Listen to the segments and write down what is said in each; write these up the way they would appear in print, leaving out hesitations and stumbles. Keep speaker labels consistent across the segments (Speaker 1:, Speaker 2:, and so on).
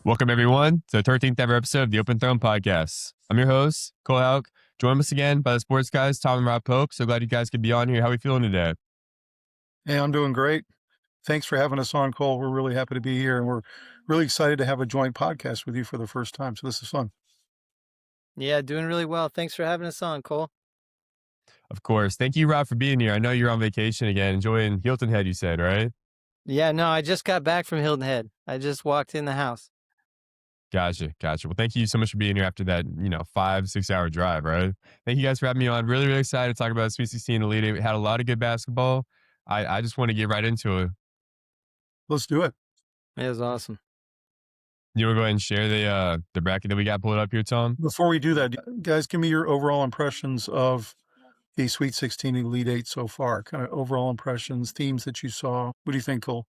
Speaker 1: Welcome, everyone, to the 13th ever episode of the Open Throne Podcast. I'm your host, Cole Houck, joined us again by the Sports Guyz, Tom and Rob Pope. So glad you guys could be on here. How are we feeling today?
Speaker 2: Hey, I'm doing great. Thanks for having us on, Cole. We're really happy to be here, and we're really excited to have a joint podcast with you for the first time. So this is fun.
Speaker 3: Yeah, doing really well. Thanks for having us on, Cole.
Speaker 1: Of course. Thank you, Rob, for being here. I know you're on vacation again, enjoying Hilton Head, you said, right?
Speaker 3: Yeah, no, I just got back from Hilton Head. I just walked in the house.
Speaker 1: Gotcha. Well, thank you so much for being here after that, 5-6 hour drive, right? Thank you guys for having me on. Really, really excited to talk about Sweet 16 Elite Eight. We had a lot of good basketball. I just want to get right into it.
Speaker 2: Let's do it.
Speaker 3: It was awesome.
Speaker 1: You want to go ahead and share the bracket that we got pulled up here, Tom?
Speaker 2: Before we do that, guys, give me your overall impressions of the Sweet 16 Elite Eight so far. Kind of overall impressions, themes that you saw. What do you think, Cole?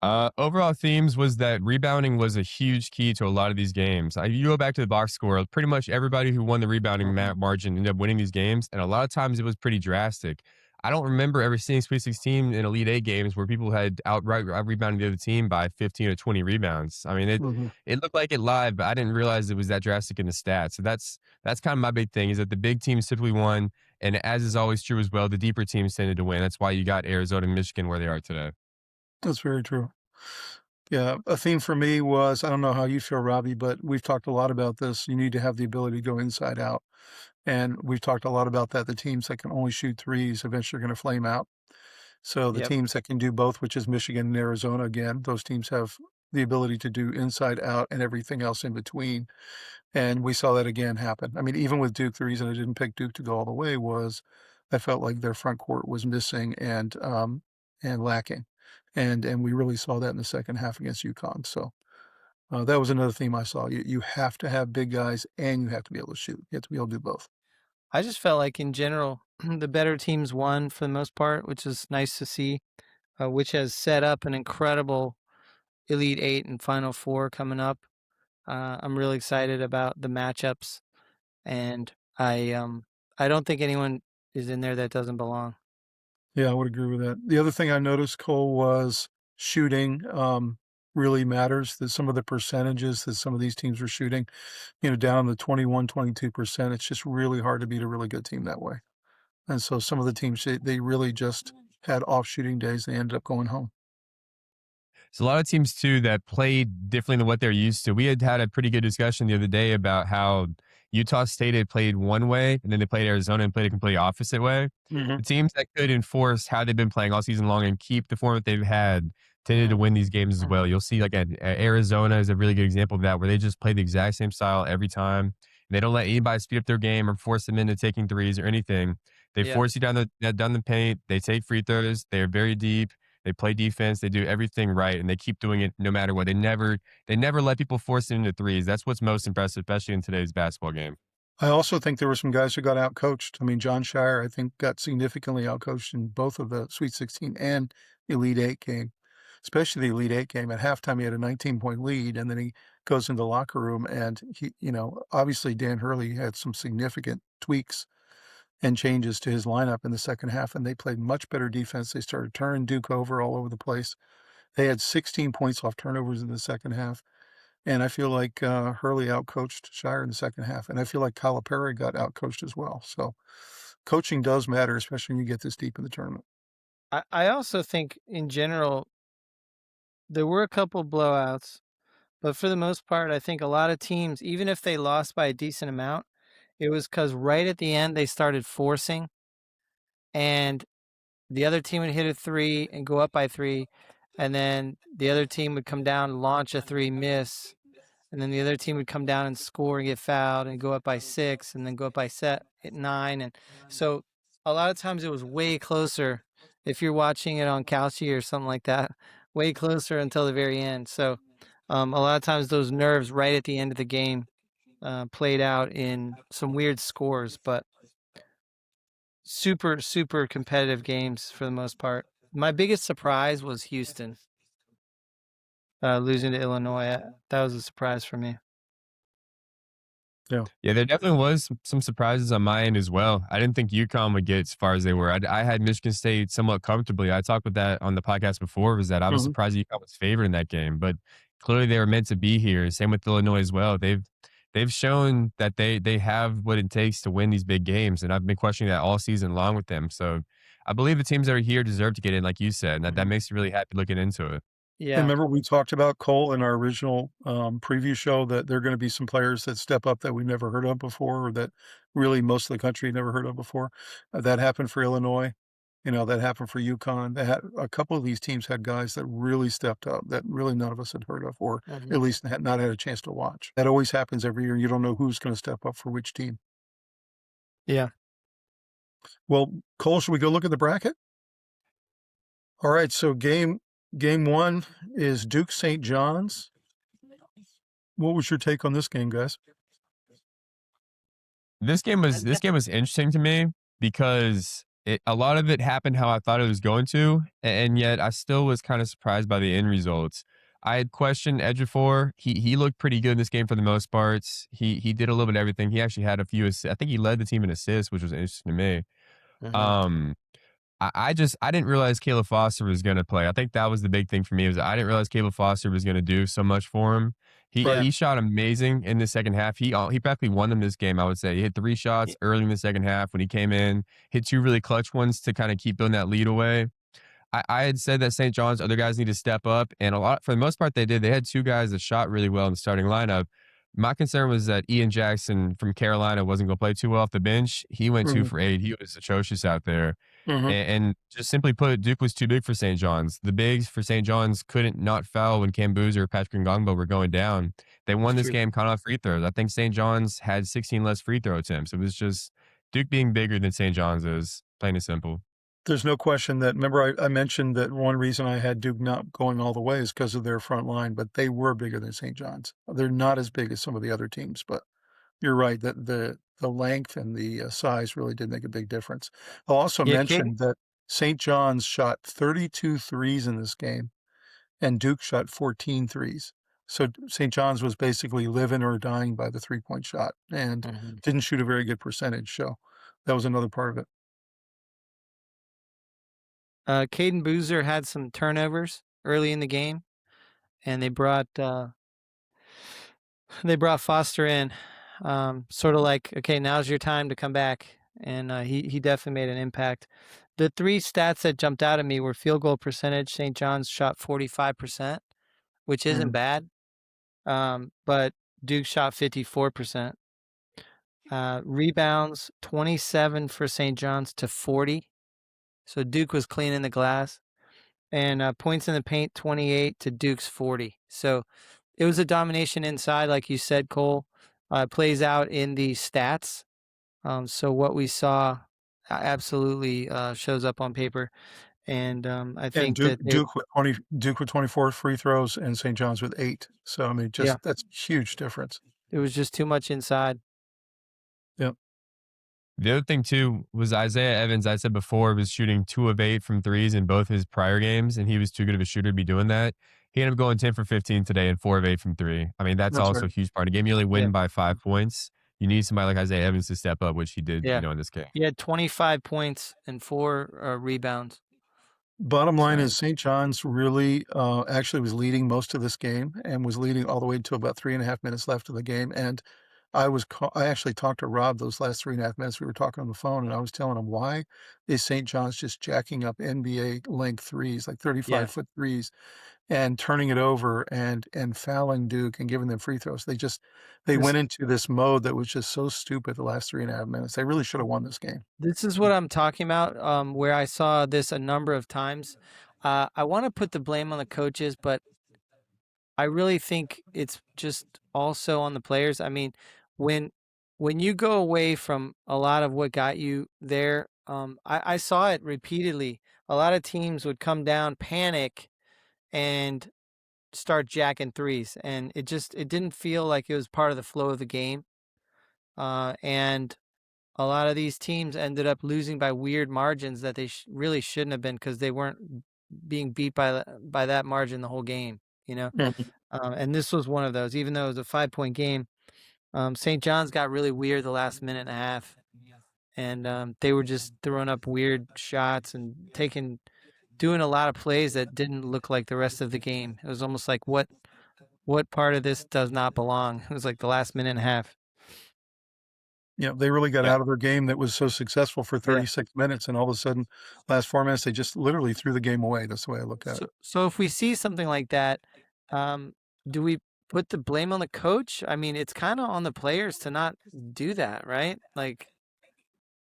Speaker 1: Overall themes was that rebounding was a huge key to a lot of these games. You go back to the box score, pretty much everybody who won the rebounding margin ended up winning these games, and a lot of times it was pretty drastic. I don't remember ever seeing Sweet 16 in Elite Eight games where people had outright rebounded the other team by 15 or 20 rebounds. I mean, it looked like it live, but I didn't realize it was that drastic in the stats. So that's kind of my big thing, is that the big teams typically won, and as is always true as well, the deeper teams tended to win. That's why you got Arizona and Michigan where they are today.
Speaker 2: That's very true. Yeah, a theme for me was, I don't know how you feel, Robbie, but we've talked a lot about this. You need to have the ability to go inside out. And we've talked a lot about that. The teams that can only shoot threes eventually are going to flame out. So the
Speaker 3: Yep.
Speaker 2: teams that can do both, which is Michigan and Arizona, again, those teams have the ability to do inside out and everything else in between. And we saw that again happen. I mean, even with Duke, the reason I didn't pick Duke to go all the way was I felt like their front court was missing and lacking. And we really saw that in the second half against UConn. So that was another theme I saw. You have to have big guys and you have to be able to shoot. You have to be able to do both.
Speaker 3: I just felt like in general, the better teams won for the most part, which is nice to see, which has set up an incredible Elite Eight and Final Four coming up. I'm really excited about the matchups, and I don't think anyone is in there that doesn't belong.
Speaker 2: Yeah, I would agree with that. The other thing I noticed, Cole, was shooting really matters. That some of the percentages that some of these teams are shooting, down in the 21, 22%, it's just really hard to beat a really good team that way. And so some of the teams, they really just had off shooting days. They ended up going home.
Speaker 1: So a lot of teams too that played differently than what they're used to. We had a pretty good discussion the other day about how Utah State had played one way and then they played Arizona and played a completely opposite way.
Speaker 2: Mm-hmm.
Speaker 1: The teams that could enforce how they've been playing all season long and keep the form that they've had tended to win these games as well. You'll see, like, Arizona is a really good example of that, where they just play the exact same style every time. They don't let anybody speed up their game or force them into taking threes or anything. They
Speaker 3: Yeah.
Speaker 1: force you down the paint. They take free throws. They are very deep. They play defense. They do everything right, and they keep doing it no matter what. They never let people force them into threes. That's what's most impressive, especially in today's basketball game.
Speaker 2: I also think there were some guys who got outcoached. I mean, John Shire, I think, got significantly outcoached in both of the Sweet 16 and Elite Eight game, especially the Elite Eight game. At halftime, he had a 19-point lead, and then he goes into the locker room, and he, obviously Dan Hurley had some significant tweaks and changes to his lineup in the second half, and they played much better defense. They started turning Duke over all over the place. They had 16 points off turnovers in the second half. And I feel like Hurley outcoached Shire in the second half. And I feel like Calipari got outcoached as well. So coaching does matter, especially when you get this deep in the tournament.
Speaker 3: I also think in general, there were a couple blowouts, but for the most part, I think a lot of teams, even if they lost by a decent amount, it was because right at the end they started forcing, and the other team would hit a three and go up by three, and then the other team would come down, launch a three, miss, and then the other team would come down and score and get fouled and go up by 6, and then go up by at 9, and so a lot of times it was way closer. If you're watching it on Kalshi or something like that, way closer until the very end. So a lot of times those nerves right at the end of the game played out in some weird scores, but super, super competitive games for the most part. My biggest surprise was Houston losing to Illinois. That was a surprise for me.
Speaker 1: Yeah, there definitely was some surprises on my end as well. I didn't think UConn would get as far as they were. I had Michigan State somewhat comfortably. I talked with that on the podcast before, was that I was surprised UConn was favored in that game. But clearly they were meant to be here. Same with Illinois as well. They've shown that they have what it takes to win these big games, and I've been questioning that all season long with them. So I believe the teams that are here deserve to get in, like you said, and that makes me really happy looking into it.
Speaker 2: And
Speaker 3: Yeah.
Speaker 2: remember we talked about, Cole, in our original, preview show that there are gonna be some players that step up that we've never heard of before or that really most of the country never heard of before. That happened for Illinois. You know, that happened for UConn. They had a couple of these teams had guys that really stepped up that really none of us had heard of or
Speaker 3: Mhm.
Speaker 2: at least had not had a chance to watch. That always happens every year. You don't know who's gonna step up for which team.
Speaker 3: Yeah.
Speaker 2: Well, Cole, should we go look at the bracket? All right, so game 1 is Duke St. John's. What was your take on this game, guys?
Speaker 1: This game was interesting to me because a lot of it happened how I thought it was going to, and yet I still was kind of surprised by the end results. I had questioned Edgefor. He looked pretty good in this game for the most parts. He did a little bit of everything. He actually had a few assists. I think he led the team in assists, which was interesting to me.
Speaker 3: Mhm.
Speaker 1: Um, I didn't realize Caleb Foster was gonna play. I think that was the big thing for me, was I didn't realize Caleb Foster was gonna do so much for him. He
Speaker 2: Right.
Speaker 3: Yeah.
Speaker 1: he shot amazing in the second half. He practically won them this game, I would say. He hit 3 shots
Speaker 3: Y
Speaker 1: early in the second half when he came in, hit 2 really clutch ones to kinda keep building that lead away. I had said that St. John's other guys need to step up, and a lot for the most part they did. They had 2 guys that shot really well in the starting lineup. My concern was that Ian Jackson from Carolina wasn't gonna play too well off the bench. He went 2
Speaker 2: Mhm,
Speaker 1: for 8. He was atrocious out there.
Speaker 2: mhm.
Speaker 1: And just simply put, Duke was too big for St. John's. The bigs for St. John's couldn't not foul when Cam Boozer or Patrick Ngongbo were going down. They
Speaker 3: It's
Speaker 1: won this
Speaker 3: true.
Speaker 1: game kind of off free throws. I think St. John's had 16 less free throw attempts. It was just Duke being bigger than St. John's is, plain and simple.
Speaker 2: There's no question that remember I mentioned that one reason I had Duke not going all the way is because of their front line, but they were bigger than St. John's. They're not as big as some of the other teams, but you're right that the length and the, size really did make a big difference. I'll also
Speaker 3: Yeah, Caden
Speaker 2: mention that St. John's shot 32 threes in this game, and Duke shot 14 threes. So St. John's was basically living or dying by the three-point shot and
Speaker 3: Mhm.
Speaker 2: didn't shoot a very good percentage, so that was another part of it.
Speaker 3: Caden Boozer had some turnovers early in the game, and they brought Foster in, sort of like, okay, now's your time to come back, and he definitely made an impact. The 3 stats that jumped out at me were field goal percentage. St. John's shot 45%, which isn't
Speaker 2: Mhm.
Speaker 3: bad, but Duke shot 54%. Rebounds 27 for St. John's to 40, so Duke was cleaning the glass. And points in the paint 28 to Duke's 40. So it was a domination inside, like you said, Cole. Plays out in the stats. So what we saw absolutely shows up on paper, and I
Speaker 2: And
Speaker 3: think that
Speaker 2: Duke with 24 free throws and St. John's with 8. So, I mean,
Speaker 3: yeah,
Speaker 2: just that's a huge difference.
Speaker 3: it was just too much inside.
Speaker 2: Yep.
Speaker 1: The other thing too was Isaiah Evans, I said before, was shooting 2 of 8 from threes in both his prior games, and he was too good of a shooter to be doing that. He ended up going 10 for 15 today and 4 of 8 from 3. I mean, that's
Speaker 2: That's
Speaker 1: also
Speaker 2: right.
Speaker 1: a huge part of the game. You only
Speaker 3: Yeah,
Speaker 1: win by 5 points. You need somebody like Isaiah Evans to step up, which he did,
Speaker 3: yeah.
Speaker 1: in this game.
Speaker 3: He had 25 points and 4 rebounds.
Speaker 2: Bottom line
Speaker 3: So
Speaker 2: is St. John's really, actually was leading most of this game and was leading all the way to about 3.5 minutes left of the game, and I actually talked to Rob those last 3.5 minutes. We were talking on the phone, and I was telling him, "Why is St. John's just jacking up NBA length threes, like
Speaker 3: yeah,
Speaker 2: 35-foot threes, and turning it over and fouling Duke and giving them free throws?" They
Speaker 3: this
Speaker 2: went into this mode that was just so stupid the last 3.5 minutes. They really should have won this game.
Speaker 3: this is what I'm talking about. Where I saw this a number of times. I want to put the blame on the coaches, but I really think it's just also on the players. I mean, when when you go away from a lot of what got you there, I saw it repeatedly. A lot of teams would come down, panic, and start jacking threes, and it didn't feel like it was part of the flow of the game. And a lot of these teams ended up losing by weird margins that they really shouldn't have been because they weren't being beat by that margin the whole game. You know.
Speaker 2: Mhm.
Speaker 3: And this was one of those. Even though it was a 5-point game, St. John's got really weird the last minute and a half, and they were just throwing up weird shots and doing a lot of plays that didn't look like the rest of the game. It was almost like what part of this does not belong. It was like the last minute and a half.
Speaker 2: You know, they really got
Speaker 1: Yeah.
Speaker 2: out of their game that was so successful for
Speaker 3: Yeah.
Speaker 2: 36 minutes, and all of a sudden, last 4 minutes, they just literally threw the game away. That's the way I look at it.
Speaker 3: So if we see something like that, um, do we put the blame on the coach? I mean, it's kind of on the players to not do that, right? Like,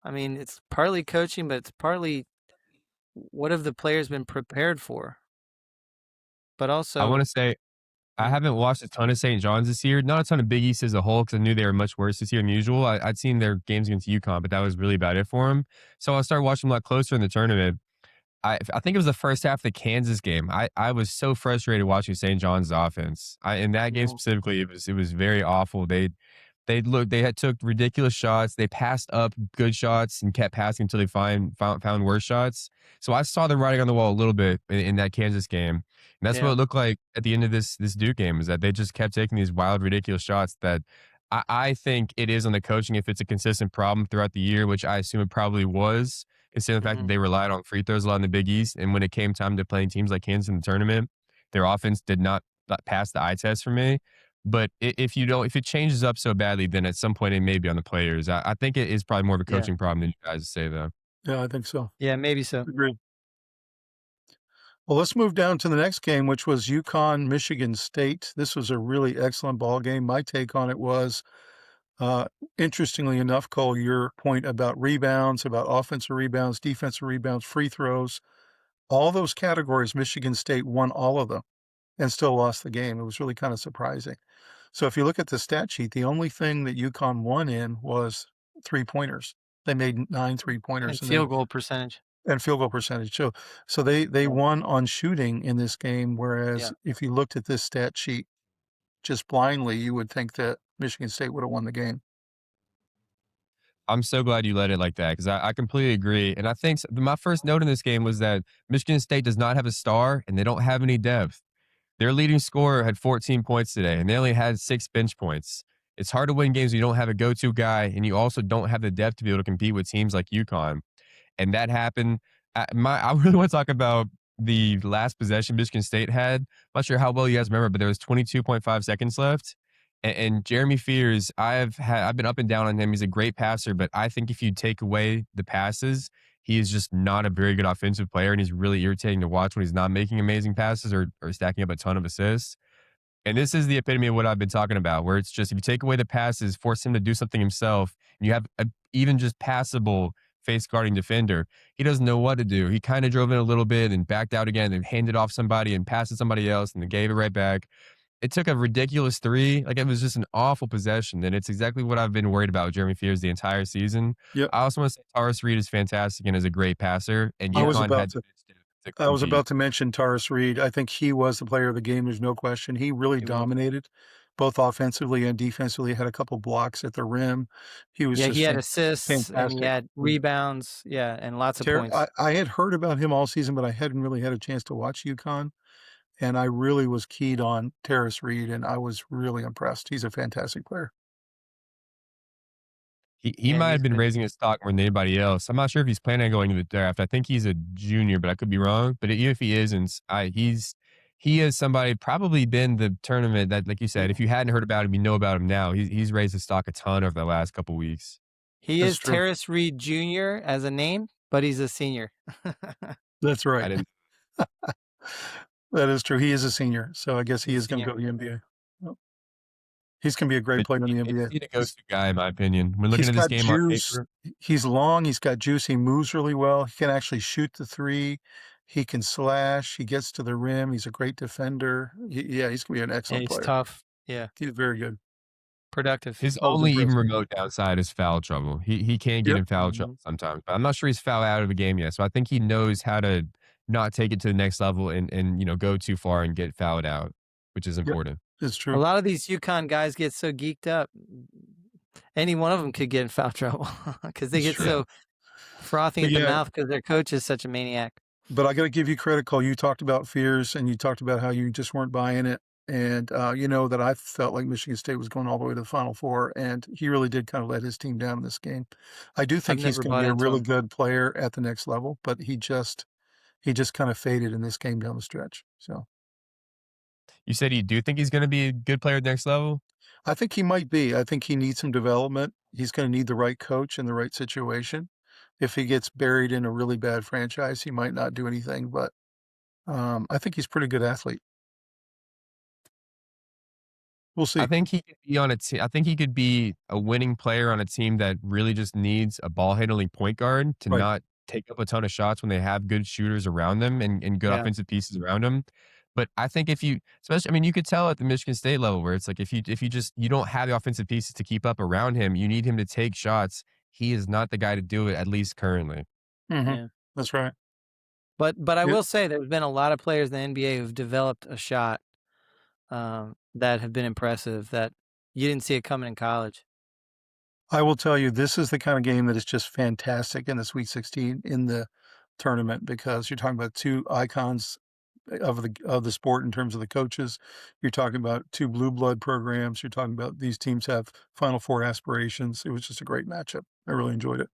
Speaker 3: I mean, it's partly coaching, but it's partly what have the players been prepared for? But
Speaker 1: I
Speaker 3: also,
Speaker 1: want to say I
Speaker 3: mm,
Speaker 1: haven't watched a ton of St. John's this year. Not a ton of Big East as a whole because I knew they were much worse this year than usual. I'd seen their games against UConn, but that was really about it for them. So I started watching them a lot closer in the tournament. I think it was the first half of the Kansas game. I was so frustrated watching St. John's offense. In that game
Speaker 3: yeah,
Speaker 1: specifically, it was very awful. They had took ridiculous shots. They passed up good shots and kept passing until they found worse shots. So I saw the writing on the wall a little bit in that Kansas game. And that's what
Speaker 3: yeah,
Speaker 1: it looked like at the end of this Duke game, is that they just kept taking these wild, ridiculous shots that I think it is on the coaching if it's a consistent problem throughout the year, which I assume it probably was, considering the fact that
Speaker 3: mhm,
Speaker 1: they relied on free throws a lot in the Big East. And when it came time to playing teams like Kansas in the tournament, their offense did not pass the eye test for me. But if it changes up so badly, then at some point it may be on the players. I think it is probably more of a
Speaker 3: yeah,
Speaker 1: coaching problem than you guys say, though.
Speaker 2: Yeah, I think so.
Speaker 3: yeah, maybe so.
Speaker 2: Agreed. Well, let's move down to the next game, which was UConn, Michigan State. This was a really excellent ball game. My take on it was, uh, interestingly enough, Cole, your point about rebounds, about offensive rebounds, defensive rebounds, free throws, all those categories, Michigan State won all of them and still lost the game. It was really kind of surprising. So if you look at the stat sheet, the only thing that UConn won in was three-pointers. They made 9
Speaker 3: And
Speaker 2: three-pointers
Speaker 3: field goal percentage.
Speaker 2: and field goal percentage. So they
Speaker 3: Yeah,
Speaker 2: won on shooting in this game,
Speaker 3: yeah,
Speaker 2: whereas if you looked at this stat sheet just blindly, you would think that Michigan State would have won the game.
Speaker 1: I'm so glad you led it like that because I completely agree. And I think my first note in this game was that Michigan State does not have a star and they don't have any depth. Their leading scorer had 14 points today, and they only had 6 bench points. It's hard to win games when you don't have a go-to guy, and you also don't have the depth to be able to compete with teams like UConn. And that happened. I really want to talk about the last possession Michigan State had. I'm not sure how well you guys remember, but there was 22.5 seconds left. And Jeremy Fears, I've been up and down on him. He's a great passer, but I think if you take away the passes, he is just not a very good offensive player, and he's really irritating to watch when he's not making amazing passes or stacking up a ton of assists. And this is the epitome of what I've been talking about, where it's just if you take away the passes, force him to do something himself, and you have a even just passable face guarding defender, he doesn't know what to do. He kind of drove in a little bit and backed out again and handed off somebody and passed to somebody else and then gave it right back. It took a ridiculous three. Like, it was just an awful possession, and it's exactly what I've been worried about with Jeremy Fears the entire season.
Speaker 2: Yep.
Speaker 1: I also want to say Taurus Reed is fantastic and is a great passer, and
Speaker 2: I was
Speaker 1: UConn
Speaker 2: about
Speaker 1: had
Speaker 2: to
Speaker 1: to
Speaker 2: I was
Speaker 1: compete.
Speaker 2: about to mention Taurus Reed. I think he was the player of the game, there's no question. He really
Speaker 3: he was.
Speaker 2: dominated both offensively and defensively, had a couple blocks at the rim. He was
Speaker 3: Yeah, he
Speaker 2: just
Speaker 3: had assists and he
Speaker 2: fantastic.
Speaker 3: had rebounds. Yeah, and lots of points.
Speaker 2: I had heard about him all season, but I hadn't really had a chance to watch UConn, and I really was keyed on Taurus Reed, and I was really impressed. He's a fantastic player.
Speaker 1: He
Speaker 3: Yeah,
Speaker 1: might have
Speaker 3: he's
Speaker 1: been
Speaker 3: good.
Speaker 1: raising his stock more than anybody else. I'm not sure if he's planning on going to the draft. I think he's a junior, but I could be wrong. But even if he isn't, he is somebody probably been the tournament that, like you said, if you hadn't heard about him, you know about him now. He's raised his stock a ton over the last couple weeks.
Speaker 3: He
Speaker 2: That's
Speaker 3: is
Speaker 2: true.
Speaker 3: Terrace Reed Jr. as a name, but he's a senior.
Speaker 2: That's
Speaker 1: I
Speaker 2: right.
Speaker 1: didn't.
Speaker 2: That is true. He is a senior, so I guess he
Speaker 3: He's a
Speaker 2: is gonna
Speaker 3: senior.
Speaker 2: go to the NBA. Yep. He's gonna be a great
Speaker 1: But
Speaker 2: player in the
Speaker 1: he's
Speaker 2: NBA.
Speaker 1: the go-to guy in my opinion. When looking
Speaker 2: He's
Speaker 1: at this
Speaker 2: got
Speaker 1: game on
Speaker 2: juice.
Speaker 1: paper,
Speaker 2: He's long, he's got juice, he moves really well, he can actually shoot the three, he can slash, he gets to the rim, he's a great defender. Yeah, he's gonna be an
Speaker 3: Yeah,
Speaker 2: excellent
Speaker 3: he's
Speaker 2: player.
Speaker 3: tough. Yeah,
Speaker 2: He's very good.
Speaker 3: productive.
Speaker 1: his
Speaker 2: I was
Speaker 1: only even
Speaker 2: impressed.
Speaker 1: remote downside is foul trouble. He can get
Speaker 2: Yep.
Speaker 1: in foul trouble
Speaker 3: Mhm.
Speaker 1: sometimes, but I'm not sure he's foul out of the game yet. So I think he knows how to not take it to the next level and go too far and get fouled out, which is
Speaker 2: Yep.
Speaker 1: important.
Speaker 2: It's
Speaker 3: A
Speaker 2: true.
Speaker 3: lot of these UConn guys get so geeked up. Any one of them could get in foul trouble because they
Speaker 2: It's
Speaker 3: get
Speaker 2: true.
Speaker 1: Yeah.
Speaker 3: so frothy
Speaker 2: But
Speaker 3: at the
Speaker 2: yeah,
Speaker 3: mouth because their coach is such a maniac.
Speaker 2: but I gotta give you credit, Cole. You talked about fears and you talked about how you just weren't buying it. And you know that I felt like Michigan State was going all the way to the Final Four, and he really did kind of let his team down in this game. I do
Speaker 3: I've
Speaker 2: think he's
Speaker 3: never
Speaker 2: going to
Speaker 3: bought
Speaker 2: be a
Speaker 3: into
Speaker 2: really
Speaker 3: him.
Speaker 2: good player at the next level, but he just kind of faded in this game down the stretch. So
Speaker 1: You said you do think he's gonna be a good player at next level?
Speaker 2: I think he might be. I think he needs some development. He's gonna need the right coach in the right situation. If he gets buried in a really bad franchise, he might not do anything, but, I think he's a pretty good athlete. We'll
Speaker 1: I
Speaker 2: see.
Speaker 1: think he could be on a I think he could be a winning player on a team that really just needs a ball handling point guard to
Speaker 2: Right.
Speaker 1: not take up a ton of shots when they have good shooters around them and good
Speaker 3: Yeah.
Speaker 1: offensive pieces around them. But I think if you especially I mean, you could tell at the Michigan State level where it's like if you just you don't have the offensive pieces to keep up around him, you need him to take shots. He is not the guy to do it, at least currently.
Speaker 2: Mhm.
Speaker 3: Yeah.
Speaker 2: That's right.
Speaker 3: But I
Speaker 2: Yeah.
Speaker 3: will say there's been a lot of players in the NBA who've developed a shot, that have been impressive that you didn't see it coming in college.
Speaker 2: I will tell you, this is the kind of game that is just fantastic in the Sweet 16 in the tournament because you're talking about 2 icons of the sport in terms of the coaches. You're talking about 2 blue blood programs. You're talking about these teams have Final Four aspirations. It was just a great matchup. I really enjoyed it.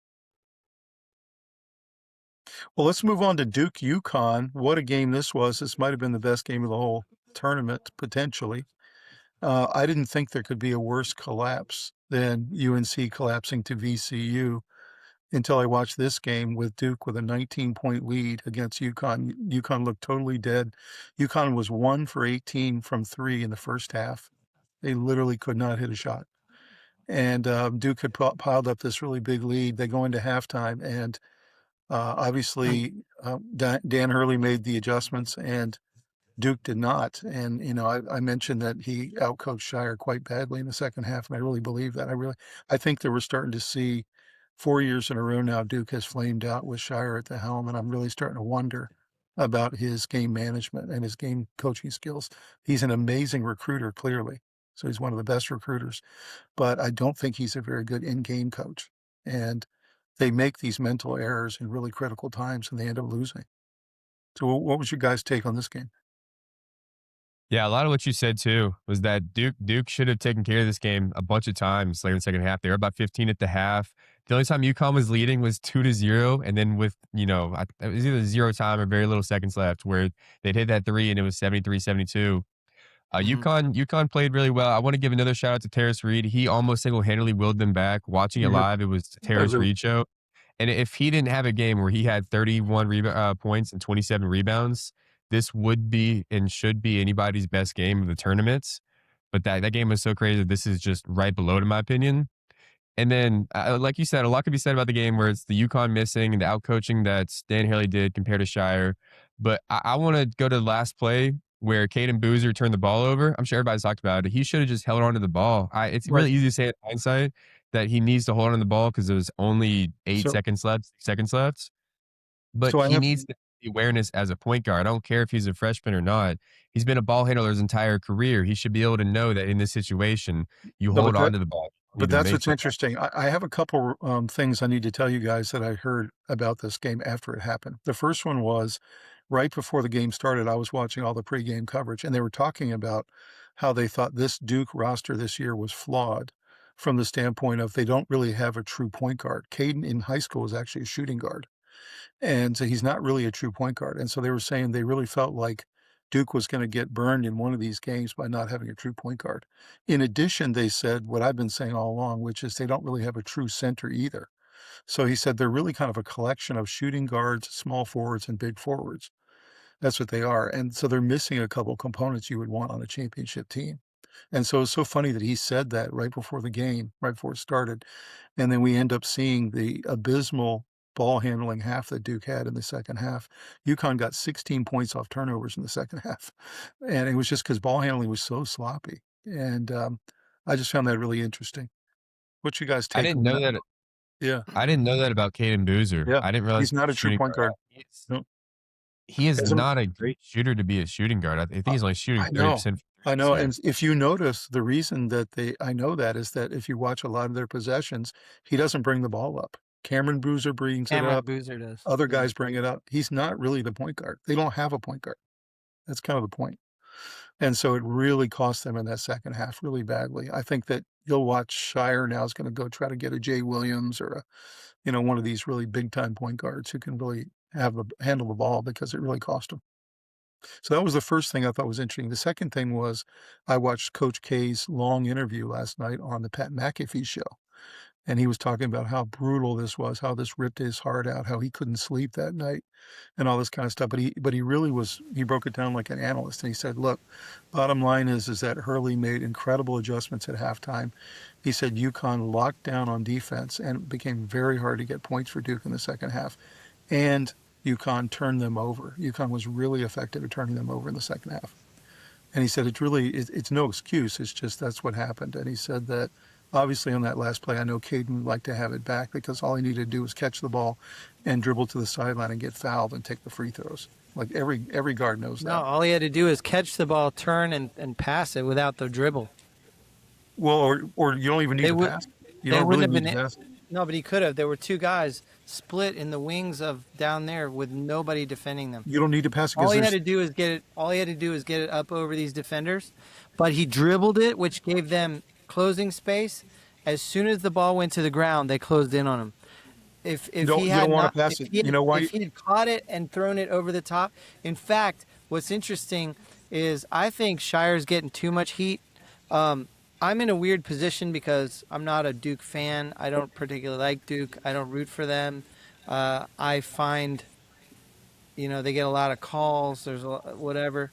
Speaker 2: Well, let's move on to Duke UConn. What a game this was. This might have been the best game of the whole tournament, potentially. I didn't think there could be a worse collapse than UNC collapsing to VCU until I watched this game with Duke with a 19-point lead against UConn. UConn looked totally dead. UConn was 1 for 18 from 3 in the first half. They literally could not hit a shot. And Duke had piled up this really big lead. They go into halftime, and obviously Dan Hurley made the adjustments, and Duke did not. And, I mentioned that he outcoached Shire quite badly in the second half, and I really believe that. I think that we're starting to see 4 years in a row now, Duke has flamed out with Shire at the helm, and I'm really starting to wonder about his game management and his game coaching skills. He's an amazing recruiter, clearly. So he's one of the best recruiters, but I don't think he's a very good in-game coach. And they make these mental errors in really critical times, and they end up losing. So what was your guys' take on this game?
Speaker 1: Yeah, a lot of what you said too was that Duke should have taken care of this game a bunch of times later in the second half. They were about 15 at the half. The only time UConn was leading was 2-0, and then with it was either zero time or very little seconds left, where they'd hit that three and it was 73-72.
Speaker 3: Mhm.
Speaker 1: UConn played really well. I want to give another shout out to Terrace Reed. He almost single handedly willed them back. Watching it
Speaker 2: Yeah,
Speaker 1: live, it was the
Speaker 2: I
Speaker 1: Terrace
Speaker 2: agree.
Speaker 1: Reed show. And if he didn't have a game where he had 31 points and 27 rebounds, this would be and should be anybody's best game of the tournaments. But that game was so crazy. This is just right below it, in my opinion. And then, like you said, a lot could be said about the game where it's the UConn missing and the outcoaching that Stan Haley did compared to Shire. But I want to go to the last play where Caden Boozer turned the ball over. I'm sure everybody's talked about it. He should have just held on to the ball. It's
Speaker 2: Right.
Speaker 1: really easy to say in hindsight that he needs to hold on to the ball because there's only eight
Speaker 2: So
Speaker 1: seconds left, 6 seconds left. But
Speaker 2: so I
Speaker 1: he
Speaker 2: have
Speaker 1: needs the awareness as a point guard. I don't care if he's a freshman or not. He's been a ball handler his entire career. He should be able to know that in this situation, you
Speaker 2: no,
Speaker 1: hold on to the ball. You need
Speaker 2: but
Speaker 1: to
Speaker 2: that's
Speaker 1: make
Speaker 2: what's
Speaker 1: the
Speaker 2: interesting. I have a couple, things I need to tell you guys that I heard about this game after it happened. The first one was right before the game started, I was watching all the pregame coverage, and they were talking about how they thought this Duke roster this year was flawed from the standpoint of they don't really have a true point guard. Caden in high school was actually a shooting guard. And so he's not really a true point guard. And so they were saying they really felt like Duke was going to get burned in one of these games by not having a true point guard. In addition, they said what I've been saying all along, which is they don't really have a true center either. So he said they're really kind of a collection of shooting guards, small forwards, and big forwards. That's what they are. And so they're missing a couple components you would want on a championship team. And so it's so funny that he said that right before the game, right before it started. And then we end up seeing the abysmal ball handling half that Duke had in the second half. UConn got 16 points off turnovers in the second half. And it was just because ball handling was so sloppy. And I just found that really interesting. What's you guys
Speaker 1: I
Speaker 2: take
Speaker 1: didn't
Speaker 2: on
Speaker 1: know
Speaker 2: that?
Speaker 1: that
Speaker 2: Yeah.
Speaker 1: I didn't know that about Caden Boozer.
Speaker 2: Yeah.
Speaker 1: I didn't realize
Speaker 2: He's
Speaker 1: he was
Speaker 2: not
Speaker 1: a
Speaker 2: a true
Speaker 1: shooting
Speaker 2: point
Speaker 1: guard.
Speaker 2: guard. No.
Speaker 1: He is
Speaker 2: As a,
Speaker 1: not a great shooter to be a shooting guard. I think
Speaker 2: I
Speaker 1: he's only shooting
Speaker 2: I know.
Speaker 1: 30% from 3
Speaker 2: I
Speaker 1: this
Speaker 2: know.
Speaker 1: year.
Speaker 2: And if you notice, the reason that I know that is that if you watch a lot of their possessions, he doesn't bring the ball up. Cameron Boozer brings it
Speaker 3: Cameron
Speaker 2: up.
Speaker 3: Boozer does.
Speaker 2: Other
Speaker 3: Yeah.
Speaker 2: guys bring it up. He's not really the point guard. They don't have a point guard. That's kind of the point. And so it really cost them in that second half really badly. I think that you'll watch Shire now is going to go try to get a Jay Williams or one of these really big time point guards who can really handle the ball because it really cost them. So that was the first thing I thought was interesting. The second thing was I watched Coach K's long interview last night on the Pat McAfee show, and he was talking about how brutal this was, how this ripped his heart out, how he couldn't sleep that night, and all this kind of stuff. But he really was he broke it down like an analyst, and he said, "Look, bottom line is that Hurley made incredible adjustments at halftime." He said UConn locked down on defense, and it became very hard to get points for Duke in the second half, and UConn turned them over. UConn was really effective at turning them over in the second half. And he said it's no excuse. It's just that's what happened. And he said that obviously on that last play, I know Caden would like to have it back because all he needed to do was catch the ball and dribble to the sideline and get fouled and take the free throws. Like every guard knows that.
Speaker 3: No, all he had to do is catch the ball, turn, and pass it without the dribble.
Speaker 2: Well, or you don't even need to pass. You don't really need to pass.
Speaker 3: No, but he could have. There were two guys split in the wings of down there with nobody defending them.
Speaker 2: You don't need to pass.
Speaker 3: All he had to do is get it. All he had to do is get it up over these defenders, but he dribbled it, which gave them closing space. As soon as the ball went to the ground, they closed in on him. If he had not, if he had caught it and thrown it over the top. In fact, what's interesting is I think Shire's getting too much heat. I'm in a weird position because I'm not a Duke fan. I don't particularly like Duke. I don't root for them. I find, they get a lot of calls. There's whatever.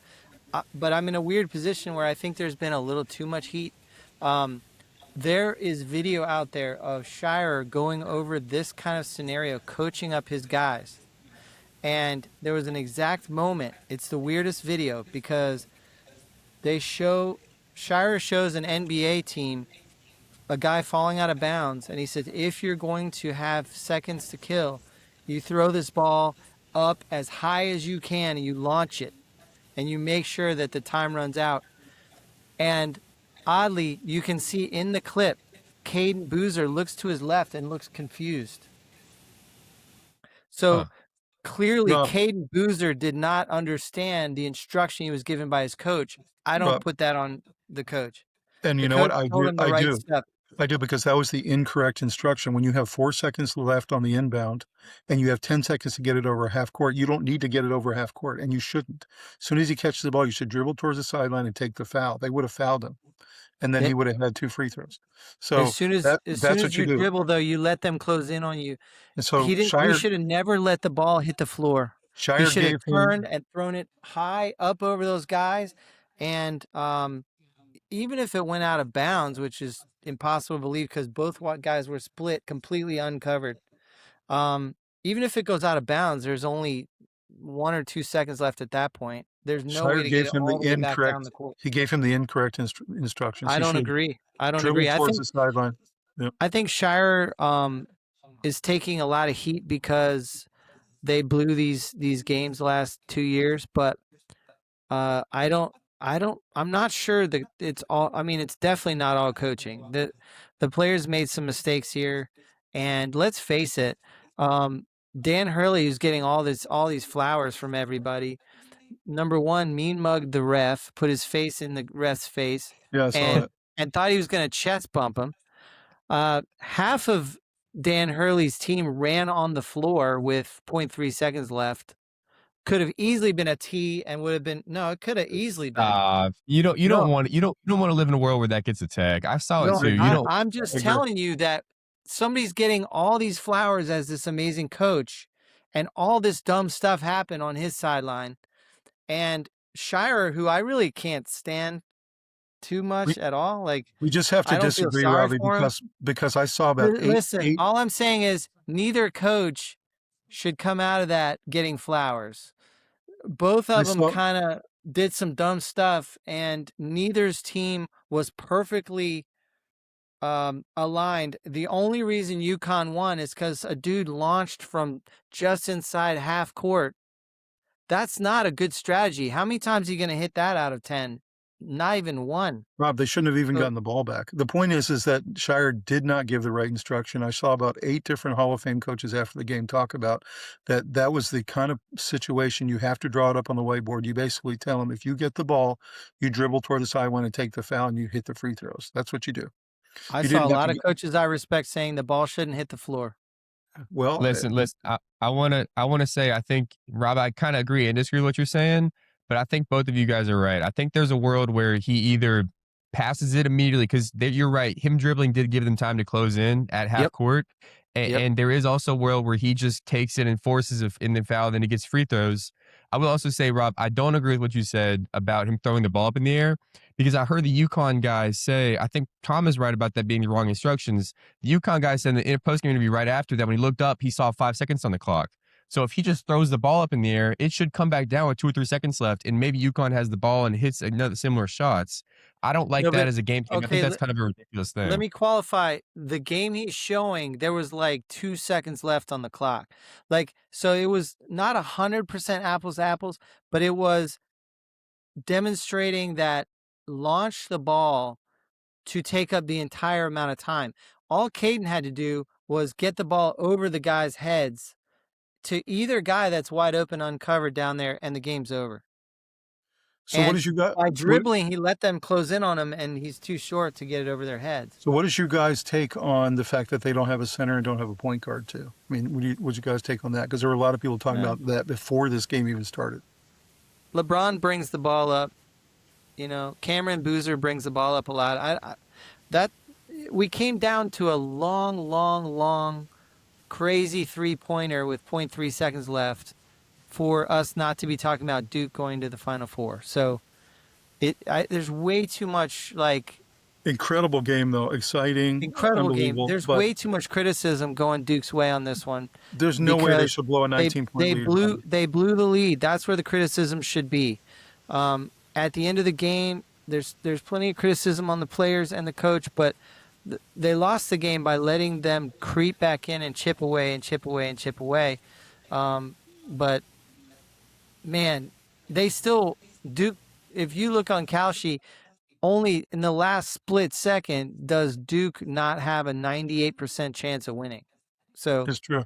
Speaker 3: But I'm in a weird position where I think there's been a little too much heat. There is video out there of Shire going over this kind of scenario, coaching up his guys. And there was an exact moment. It's the weirdest video because Shire shows an NBA team a guy falling out of bounds, and he said, if you're going to have seconds to kill, you throw this ball up as high as you can and you launch it, and you make sure that the time runs out. And oddly, you can see in the clip, Caden Boozer looks to his left and looks confused. So clearly, Caden Boozer did not understand the instruction he was given by his coach. I don't put that on the coach.
Speaker 2: And you know what? I do because that was the incorrect instruction. When you have 4 seconds left on the inbound and you have 10 seconds to get it over half court, you don't need to get it over half court, and you shouldn't. As soon as he catches the ball, you should dribble towards the sideline and take the foul. They would have fouled him, and then he would have had 2 free throws. So
Speaker 3: as soon as you dribble, though, you let them close in on you.
Speaker 2: And so
Speaker 3: he should have never let the ball hit the floor. He should have turned and thrown it high up over those guys. And even if it went out of bounds, which is impossible to believe because both guys were split, completely uncovered. Even if it goes out of bounds, there's only 1 or 2 seconds left at that point. There's no way to get it all the way back down the court.
Speaker 2: He gave him the incorrect instructions.
Speaker 3: I don't agree. I think
Speaker 2: the sideline. Yep.
Speaker 3: I think Shire is taking a lot of heat because they blew these games the last 2 years, but I'm not sure that it's all. I mean, it's definitely not all coaching. The players made some mistakes here, and let's face it, Dan Hurley, who's getting all these flowers from everybody. Number one, mean mugged the ref, put his face in the ref's face, and thought he was going to chest bump him. Half of Dan Hurley's team ran on the floor with 0.3 seconds left. Could have easily been a T and would have been it could have easily been.
Speaker 1: You don't want to live in a world where that gets a tag. I saw it too.
Speaker 3: I'm just telling you that somebody's getting all these flowers as this amazing coach, and all this dumb stuff happened on his sideline. And Shire, who I really can't stand too much at all, like
Speaker 2: we just have to disagree, Robbie, because I saw about eight.
Speaker 3: All I'm saying is neither coach should come out of that getting flowers. Both of them kind of did some dumb stuff, and neither's team was perfectly aligned. The only reason UConn won is because a dude launched from just inside half court. That's not a good strategy. How many times are you going to hit that out of 10? Not even one.
Speaker 2: Rob, they shouldn't have even gotten the ball back. The point is that Shire did not give the right instruction. I saw about 8 different Hall of Fame coaches after the game talk about that was the kind of situation you have to draw it up on the whiteboard. You basically tell them, if you get the ball, you dribble toward the sideline and take the foul, and you hit the free throws. That's what you do.
Speaker 3: I saw a lot of coaches I respect saying the ball shouldn't hit the floor.
Speaker 1: Well, listen. I want to say, I think, Rob, I kind of agree and disagree with what you're saying. but I think both of you guys are right. I think there's a world where he either passes it immediately because you're right. Him dribbling did give them time to close in at half
Speaker 3: Yep.
Speaker 1: court.
Speaker 3: Yep.
Speaker 1: And there is also a world where he just takes it and forces it in the foul, then he gets free throws. I will also say, Rob, I don't agree with what you said about him throwing the ball up in the air because I heard the UConn guys say, I think Tom is right about that being the wrong instructions. The UConn guy said in the post-game interview right after that, when he looked up, he saw 5 seconds on the clock. So if he just throws the ball up in the air, it should come back down with 2 or 3 seconds left, and maybe UConn has the ball and hits another similar shots. I don't like
Speaker 3: No,
Speaker 1: that
Speaker 3: but
Speaker 1: as a game plan. I think
Speaker 3: okay,
Speaker 1: that's kind of a ridiculous
Speaker 3: let
Speaker 1: thing.
Speaker 3: me qualify. The game he's showing, there was like 2 seconds left on the clock. Like, so it was not 100% apples to apples, but it was demonstrating that launch the ball to take up the entire amount of time. All Caden had to do was get the ball over the guys' heads to either guy that's wide open, uncovered down there, and the game's over.
Speaker 2: So what
Speaker 3: And
Speaker 2: did you got?
Speaker 3: by dribbling, he let them close in on him, and he's too short to get it over their heads.
Speaker 2: So what is you guys' take on the fact that they don't have a center and don't have a point guard too? I mean, what's you guys' take on that? Because there were a lot of people talking about that before this game even started.
Speaker 3: LeBron brings the ball up. You know, Cameron Boozer brings the ball up a lot. We came down to a long, crazy 3-pointer with 0.3 seconds left for us not to be talking about Duke going to the Final Four. So there's way too much
Speaker 2: Incredible game though, exciting,
Speaker 3: incredible game.
Speaker 2: unbelievable.
Speaker 3: There's
Speaker 2: but
Speaker 3: way too much criticism going Duke's way on this one.
Speaker 2: there's no way they
Speaker 3: because
Speaker 2: should blow a 19-point lead.
Speaker 3: They blew the lead. That's where the criticism should be. At the end of the game, there's plenty of criticism on the players and the coach, but they lost the game by letting them creep back in and chip away and chip away and chip away. But man, they still Duke. If you look on Kalshi, only in the last split second does Duke not have a 98% chance of winning. So
Speaker 2: It's true.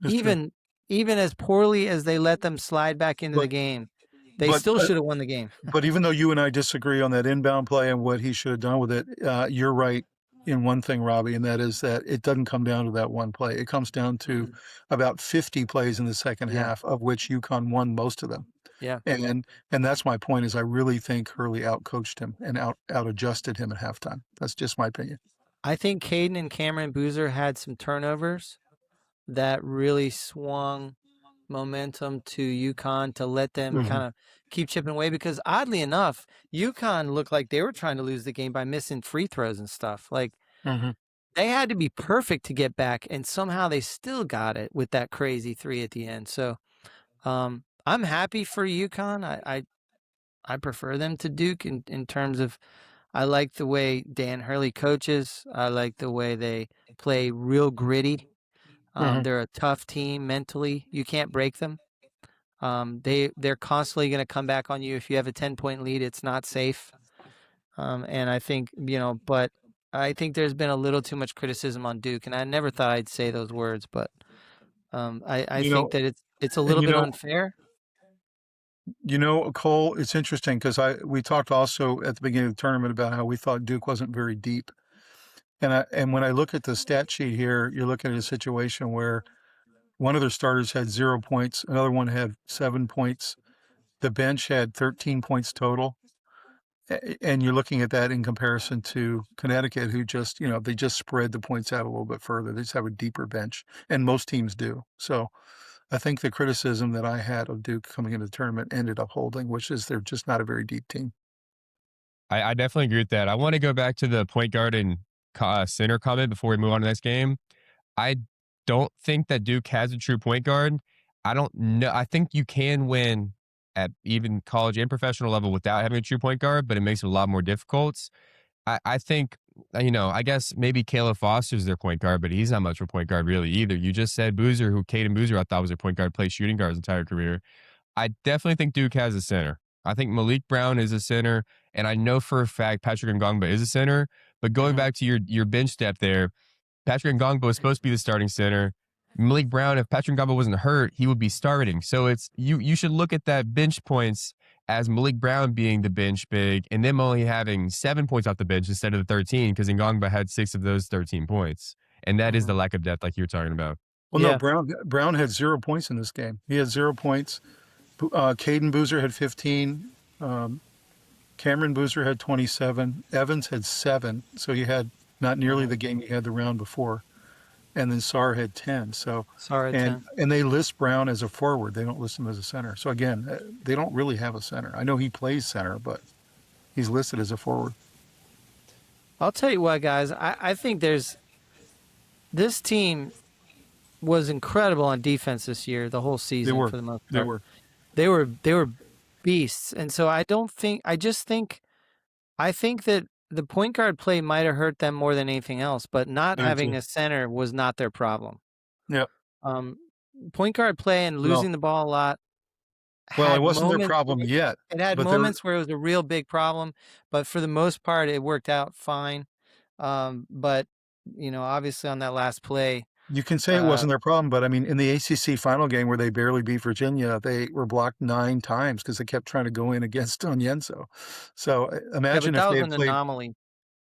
Speaker 2: It's
Speaker 3: even as poorly as they let them slide back into the game, they still should have won the game.
Speaker 2: But even though you and I disagree on that inbound play and what he should have done with it, you're right in one thing, Robbie, and that is that it doesn't come down to that one play. It comes down to about 50 plays in the second half, of which UConn won most of them.
Speaker 3: Yeah.
Speaker 2: And that's my point is I really think Hurley outcoached him and out adjusted him at halftime. That's just my opinion.
Speaker 3: I think Caden and Cameron Boozer had some turnovers that really swung momentum to UConn to let them kind of keep chipping away, because oddly enough, UConn looked like they were trying to lose the game by missing free throws and stuff. Like they had to be perfect to get back, and somehow they still got it with that crazy 3 at the end. So I'm happy for UConn. I prefer them to Duke in terms of I like the way Dan Hurley coaches. I like the way they play real gritty. They're a tough team mentally. You can't break them. They're constantly going to come back on you. If you have a 10-point lead, it's not safe. And I think, but I think there's been a little too much criticism on Duke, and I never thought I'd say those words, but I think that it's a little bit unfair.
Speaker 2: Cole, it's interesting because we talked also at the beginning of the tournament about how we thought Duke wasn't very deep. And when I look at the stat sheet here, you're looking at a situation where one of their starters had 0 points, another one had 7 points. The bench had 13 points total. And you're looking at that in comparison to Connecticut, who just, they just spread the points out a little bit further. They just have a deeper bench, and most teams do. So I think the criticism that I had of Duke coming into the tournament ended up holding, which is they're just not a very deep team.
Speaker 1: I definitely agree with that. I want to go back to the point guard and center comment before we move on to this game. I don't think that Duke has a true point guard. I don't know. I think you can win at even college and professional level without having a true point guard, but it makes it a lot more difficult. I think, I guess maybe Caleb Foster's their point guard, but he's not much of a point guard really either. You just said Boozer, Caden Boozer, I thought was a point guard, played shooting guard his entire career. I definitely think Duke has a center. I think Malik Brown is a center, and I know for a fact Patrick Ngongba is a center. But going back to your bench depth there, Patrick Ngongba was supposed to be the starting center. Malik Brown, if Patrick Ngongba wasn't hurt, he would be starting. So it's you should look at that bench points as Malik Brown being the bench big and them only having 7 points off the bench instead of the 13 because Ngongba had 6 of those 13 points. And that is the lack of depth like you were talking about.
Speaker 2: Well, no, Brown had 0 points in this game. He had 0 points. Caden Boozer had 15. Cameron Boozer had 27. Evans had 7. So he had not nearly the game he had the round before. And then Sarr had 10. So,
Speaker 3: Sorry,
Speaker 2: and
Speaker 3: 10.
Speaker 2: and they list Brown as a forward. They don't list him as a center. So again, they don't really have a center. I know he plays center, but he's listed as a forward.
Speaker 3: I'll tell you what, guys. I think this team was incredible on defense this year, the whole season for the most part. They were beasts. And so I think that the point guard play might have hurt them more than anything else, but not having a center was not their problem.
Speaker 2: Yeah.
Speaker 3: Point guard play and losing the ball a lot.
Speaker 2: Well, it wasn't their problem yet.
Speaker 3: It had moments where it was a real big problem, but for the most part, it worked out fine. But obviously on that last play,
Speaker 2: you can say it wasn't their problem, but I mean, in the ACC final game where they barely beat Virginia, they were blocked 9 times because they kept trying to go in against Onyenso. So imagine if they had played. Anomaly.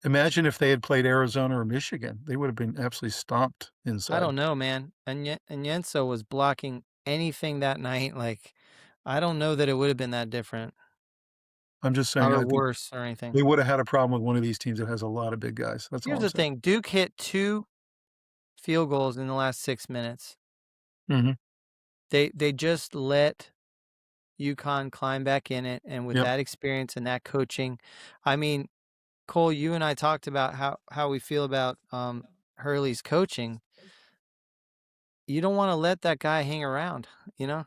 Speaker 2: Imagine if they had played Arizona or Michigan, they would have been absolutely stomped inside.
Speaker 3: I don't know, man. And Onyenso was blocking anything that night. Like, I don't know that it would have been that different.
Speaker 2: I'm just saying,
Speaker 3: or worse or anything.
Speaker 2: They would have had a problem with one of these teams that has a lot of big guys. That's
Speaker 3: Here's the thing: Duke hit 2 field goals in the last 6 minutes.
Speaker 2: Mm-hmm.
Speaker 3: They just let UConn climb back in it, and with that experience and that coaching, I mean, Cole, you and I talked about how we feel about Hurley's coaching. You don't want to let that guy hang around,
Speaker 1: Yeah.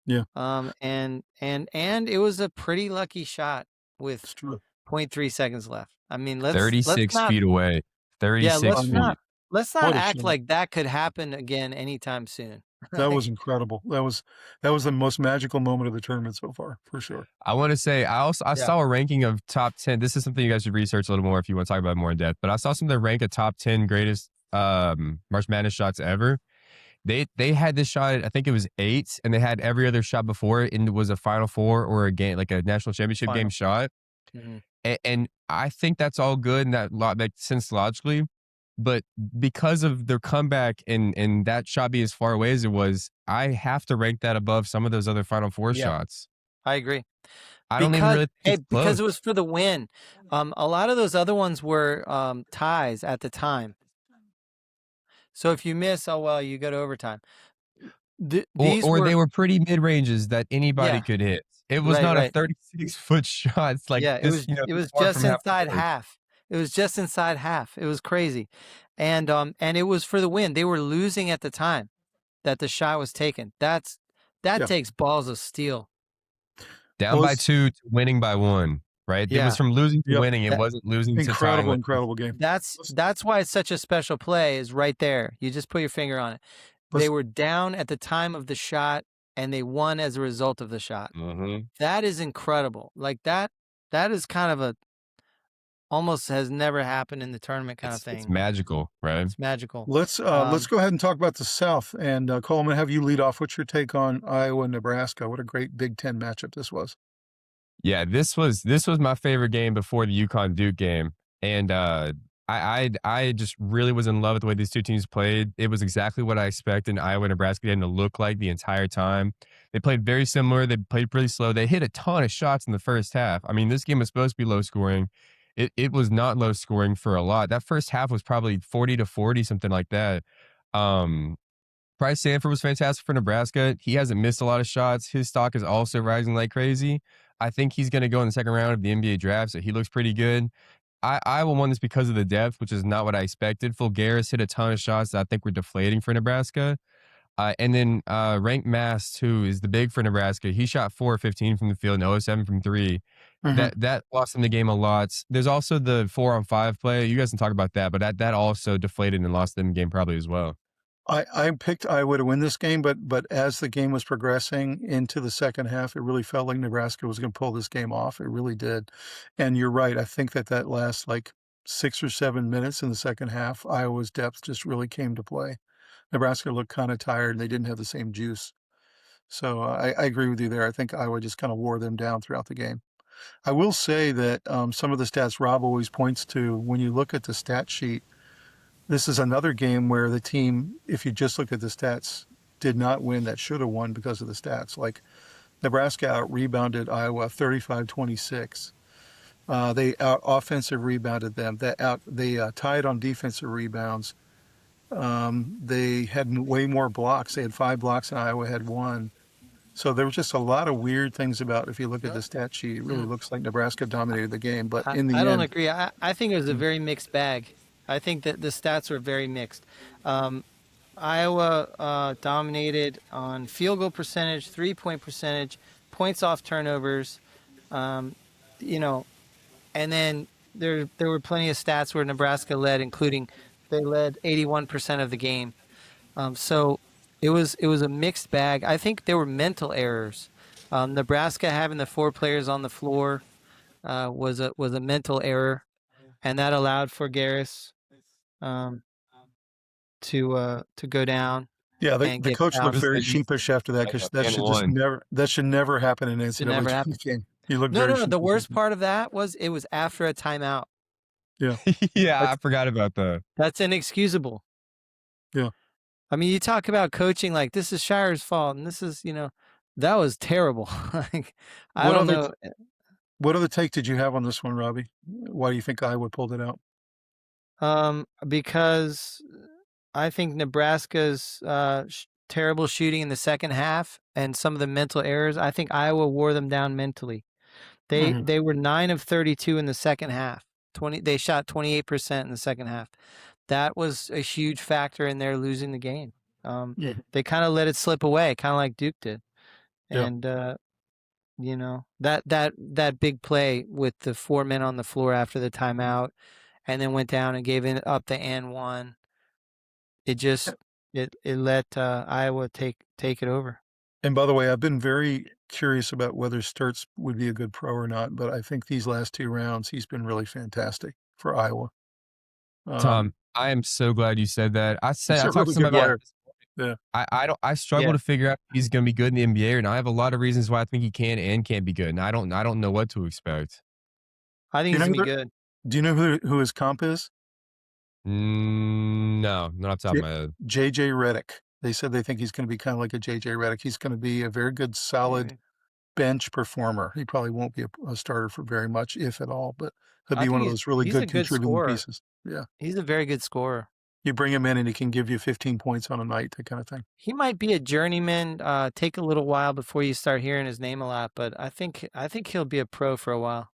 Speaker 2: Yeah.
Speaker 3: And it was a pretty lucky shot with 0.3 seconds left. I mean,
Speaker 1: 36 feet away. 36 feet.
Speaker 3: Let's not act like that could happen again anytime soon.
Speaker 2: Right? That was incredible. That was the most magical moment of the tournament so far, for sure.
Speaker 1: I want to say, I saw a ranking of top 10. This is something you guys should research a little more if you want to talk about it more in depth. But I saw some of the rank of top 10 greatest March Madness shots ever. They had this shot, I think it was 8, and they had every other shot before it, and it was a Final Four or a game, like a national championship game shot. Mm-hmm. And I think that's all good and that makes sense logically. But because of their comeback and that shot being as far away as it was, I have to rank that above some of those other Final Four shots.
Speaker 3: I agree.
Speaker 1: I don't even really think
Speaker 3: because it was for the win. A lot of those other ones were ties at the time. So if you miss, you go to overtime.
Speaker 1: They were pretty mid-ranges that anybody could hit. It was not a 36-foot shot. It's like
Speaker 3: it was just inside half. It was just inside half. It was crazy. And it was for the win. They were losing at the time that the shot was taken. That takes balls of steel.
Speaker 1: Down by 2 to winning by 1. Right? Yeah. It was from losing to winning. It wasn't losing to tying.
Speaker 2: Incredible game.
Speaker 3: That's why it's such a special play is right there. You just put your finger on it. They were down at the time of the shot, and they won as a result of the shot.
Speaker 1: Mm-hmm.
Speaker 3: That is incredible. Like that is kind of almost has never happened in the tournament kind of thing.
Speaker 1: It's magical, right?
Speaker 3: It's magical.
Speaker 2: Let's go ahead and talk about the South. And Coleman, have you lead off. What's your take on Iowa and Nebraska? What a great Big Ten matchup this was.
Speaker 1: Yeah, this was my favorite game before the UConn Duke game, and I just really was in love with the way these two teams played. It was exactly what I expected Iowa and Nebraska to look like the entire time. They played very similar. They played pretty slow. They hit a ton of shots in the first half. I mean, this game was supposed to be low scoring. It was not low scoring for a lot. That first half was probably 40-40, something like that. Bryce Sanford was fantastic for Nebraska. He hasn't missed a lot of shots. His stock is also rising like crazy. I think he's going to go in the second round of the NBA draft, so he looks pretty good. Iowa won this because of the depth, which is not what I expected. Fulgaris hit a ton of shots that I think were deflating for Nebraska. And then Rank Mast, who is the big for Nebraska, he shot 4-15 from the field and 0-7 from 3. Mm-hmm. That lost him the game a lot. There's also the 4-on-5 play. You guys can talk about that, but that also deflated and lost them the game probably as well.
Speaker 2: I picked Iowa to win this game, but as the game was progressing into the second half, it really felt like Nebraska was going to pull this game off. It really did. And you're right. I think that last 6 or 7 minutes in the second half, Iowa's depth just really came to play. Nebraska looked kind of tired, and they didn't have the same juice. So I agree with you there. I think Iowa just kind of wore them down throughout the game. I will say that some of the stats Rob always points to, when you look at the stat sheet, this is another game where the team, if you just look at the stats, did not win that should have won because of the stats. Like Nebraska out-rebounded Iowa 35-26. They out-offensive rebounded them. They tied on defensive rebounds. They had way more blocks. They had 5 blocks and Iowa had 1. So there was just a lot of weird things about, if you look at the stat sheet, it really looks like Nebraska dominated the game. But in the
Speaker 3: I don't
Speaker 2: end,
Speaker 3: agree. I think it was a very mixed bag. I think that the stats were very mixed. Iowa dominated on field goal percentage, 3-point percentage, points off turnovers, you know, and then there were plenty of stats where Nebraska led, including they led 81% of the game. So it was a mixed bag. I think there were mental errors. Nebraska having the 4 players on the floor was a mental error, and that allowed for Garris to go down
Speaker 2: yeah,
Speaker 3: and
Speaker 2: the
Speaker 3: get
Speaker 2: coach looked
Speaker 3: fouled.
Speaker 2: very sheepish after that, because that should just never happen in an
Speaker 3: Should never
Speaker 2: NCAA
Speaker 3: happen.
Speaker 2: game. He looked
Speaker 3: No,
Speaker 2: very
Speaker 3: no, no. The
Speaker 2: sheepish.
Speaker 3: worst part of that was it was after a timeout.
Speaker 2: Yeah,
Speaker 1: Yeah, I forgot about that.
Speaker 3: That's inexcusable.
Speaker 2: yeah.
Speaker 3: I mean, you talk about coaching like this is Shire's fault, and this is, that was terrible. Like, I don't know.
Speaker 2: What other take did you have on this one, Robbie? Why do you think Iowa pulled it out?
Speaker 3: Because I think Nebraska's terrible shooting in the second half and some of the mental errors, I think Iowa wore them down mentally. They were 9 of 32 in the second half. They shot 28% in the second half. That was a huge factor in their losing the game. They kind of let it slip away, kind of like Duke did. And that big play with the 4 men on the floor after the timeout, and then went down and gave up the and one. It just it let Iowa take it over.
Speaker 2: And by the way, I've been very curious about whether Sturtz would be a good pro or not, but I think these last 2 rounds, he's been really fantastic for Iowa.
Speaker 1: Tom, I am so glad you said that. I
Speaker 2: He's a
Speaker 1: talked
Speaker 2: really
Speaker 1: to him
Speaker 2: good
Speaker 1: about
Speaker 2: player.
Speaker 1: it.
Speaker 2: Yeah.
Speaker 1: I struggle to figure out if he's going to be good in the NBA, and I have a lot of reasons why I think he can and can't be good, and I don't know what to expect.
Speaker 3: I think he's going to be good.
Speaker 2: Do you know who his comp is?
Speaker 1: No, not off the top of my head.
Speaker 2: JJ Redick. They said they think he's going to be kind of like a JJ Redick. He's going to be a very good, solid bench performer. He probably won't be a starter for very much, if at all, but he'll be one of those really good contributing pieces. Yeah.
Speaker 3: He's a very good scorer.
Speaker 2: You bring him in and he can give you 15 points on a night, that kind of thing.
Speaker 3: He might be a journeyman, take a little while before you start hearing his name a lot, but I think he'll be a pro for a while.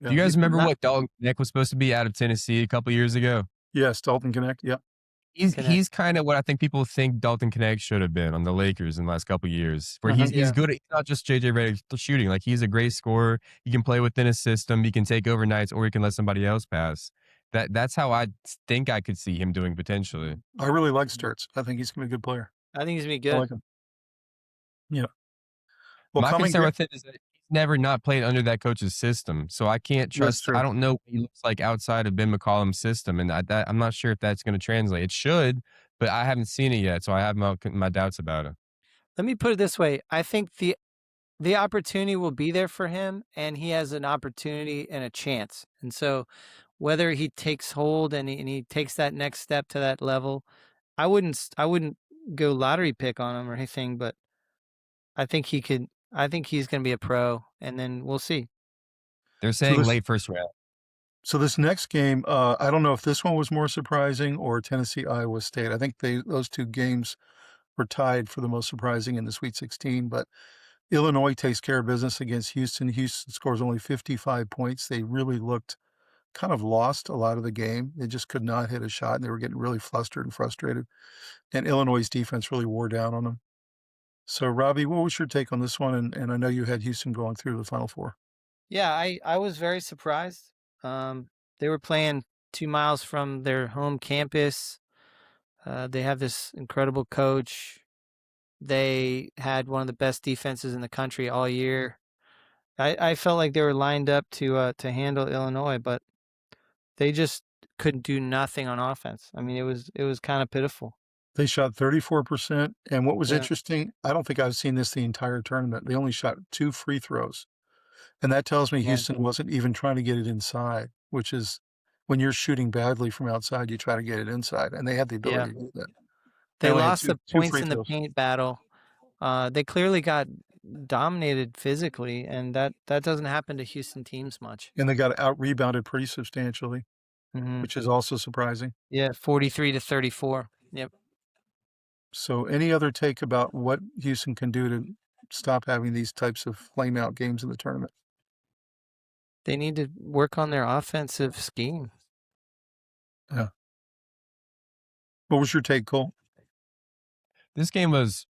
Speaker 1: Yeah. Do you guys remember what Dalton Knecht was supposed to be out of Tennessee a couple years ago?
Speaker 2: Yes, Dalton Knecht, yeah.
Speaker 1: He's kind of what I think people think Dalton Knecht should have been on the Lakers in the last couple of years, where he's good at, not just JJ Redick shooting, like he's a great scorer. He can play within a system. He can take over nights, or he can let somebody else pass. That's how I think I could see him doing potentially.
Speaker 2: I really like Sturtz. I think he's going to be a good player.
Speaker 3: I think he's going to be good.
Speaker 2: I like him. Yeah. Well,
Speaker 1: my concern with it is that he's never not played under that coach's system, so I can't trust. I don't know what he looks like outside of Ben McCollum's system, and I'm not sure if that's going to translate. It should, but I haven't seen it yet, so I have my doubts about it.
Speaker 3: Let me put it this way: I think the opportunity will be there for him, and he has an opportunity and a chance. And so, whether he takes hold and he takes that next step to that level, I wouldn't go lottery pick on him or anything, but I think he could. I think he's going to be a pro, and then we'll see.
Speaker 1: They're saying late first round.
Speaker 2: So this next game, I don't know if this one was more surprising or Tennessee, Iowa State. I think those 2 games were tied for the most surprising in the Sweet 16, but Illinois takes care of business against Houston. Houston scores only 55 points. They really looked kind of lost a lot of the game. They just could not hit a shot, and they were getting really flustered and frustrated. And Illinois' defense really wore down on them. So, Robbie, what was your take on this one? And I know you had Houston going through the Final Four.
Speaker 3: Yeah, I was very surprised. They were playing 2 miles from their home campus. They have this incredible coach. They had one of the best defenses in the country all year. I felt like they were lined up to handle Illinois, but they just couldn't do nothing on offense. I mean, it was kind of pitiful.
Speaker 2: They shot 34%, and what was interesting, I don't think I've seen this the entire tournament. They only shot 2 free throws, and that tells me Houston wasn't even trying to get it inside, which is when you're shooting badly from outside, you try to get it inside, and they had the ability to do that.
Speaker 3: They lost the points in the paint battle. They clearly got dominated physically, and that doesn't happen to Houston teams much.
Speaker 2: And they got out-rebounded pretty substantially,
Speaker 3: Mhm.
Speaker 2: which is also surprising.
Speaker 3: Yeah, 43-34. Yep.
Speaker 2: So any other take about what Houston can do to stop having these types of flame out games in the tournament?
Speaker 3: They need to work on their offensive scheme.
Speaker 2: Yeah. What was your take, Cole?
Speaker 1: This game was,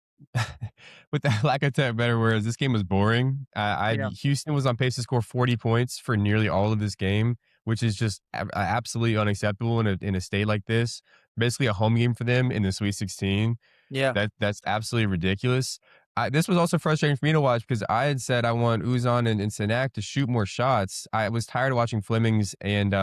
Speaker 1: with the lack of better words, this game was boring.
Speaker 3: Yeah.
Speaker 1: Houston was on pace to score 40 points for nearly all of this game, which is just absolutely unacceptable in a state like this. Basically, a home game for them in the Sweet 16.
Speaker 3: Yeah.
Speaker 1: That's absolutely ridiculous. This was also frustrating for me to watch because I had said I want Uzan and Sinak to shoot more shots. I was tired of watching Flemings and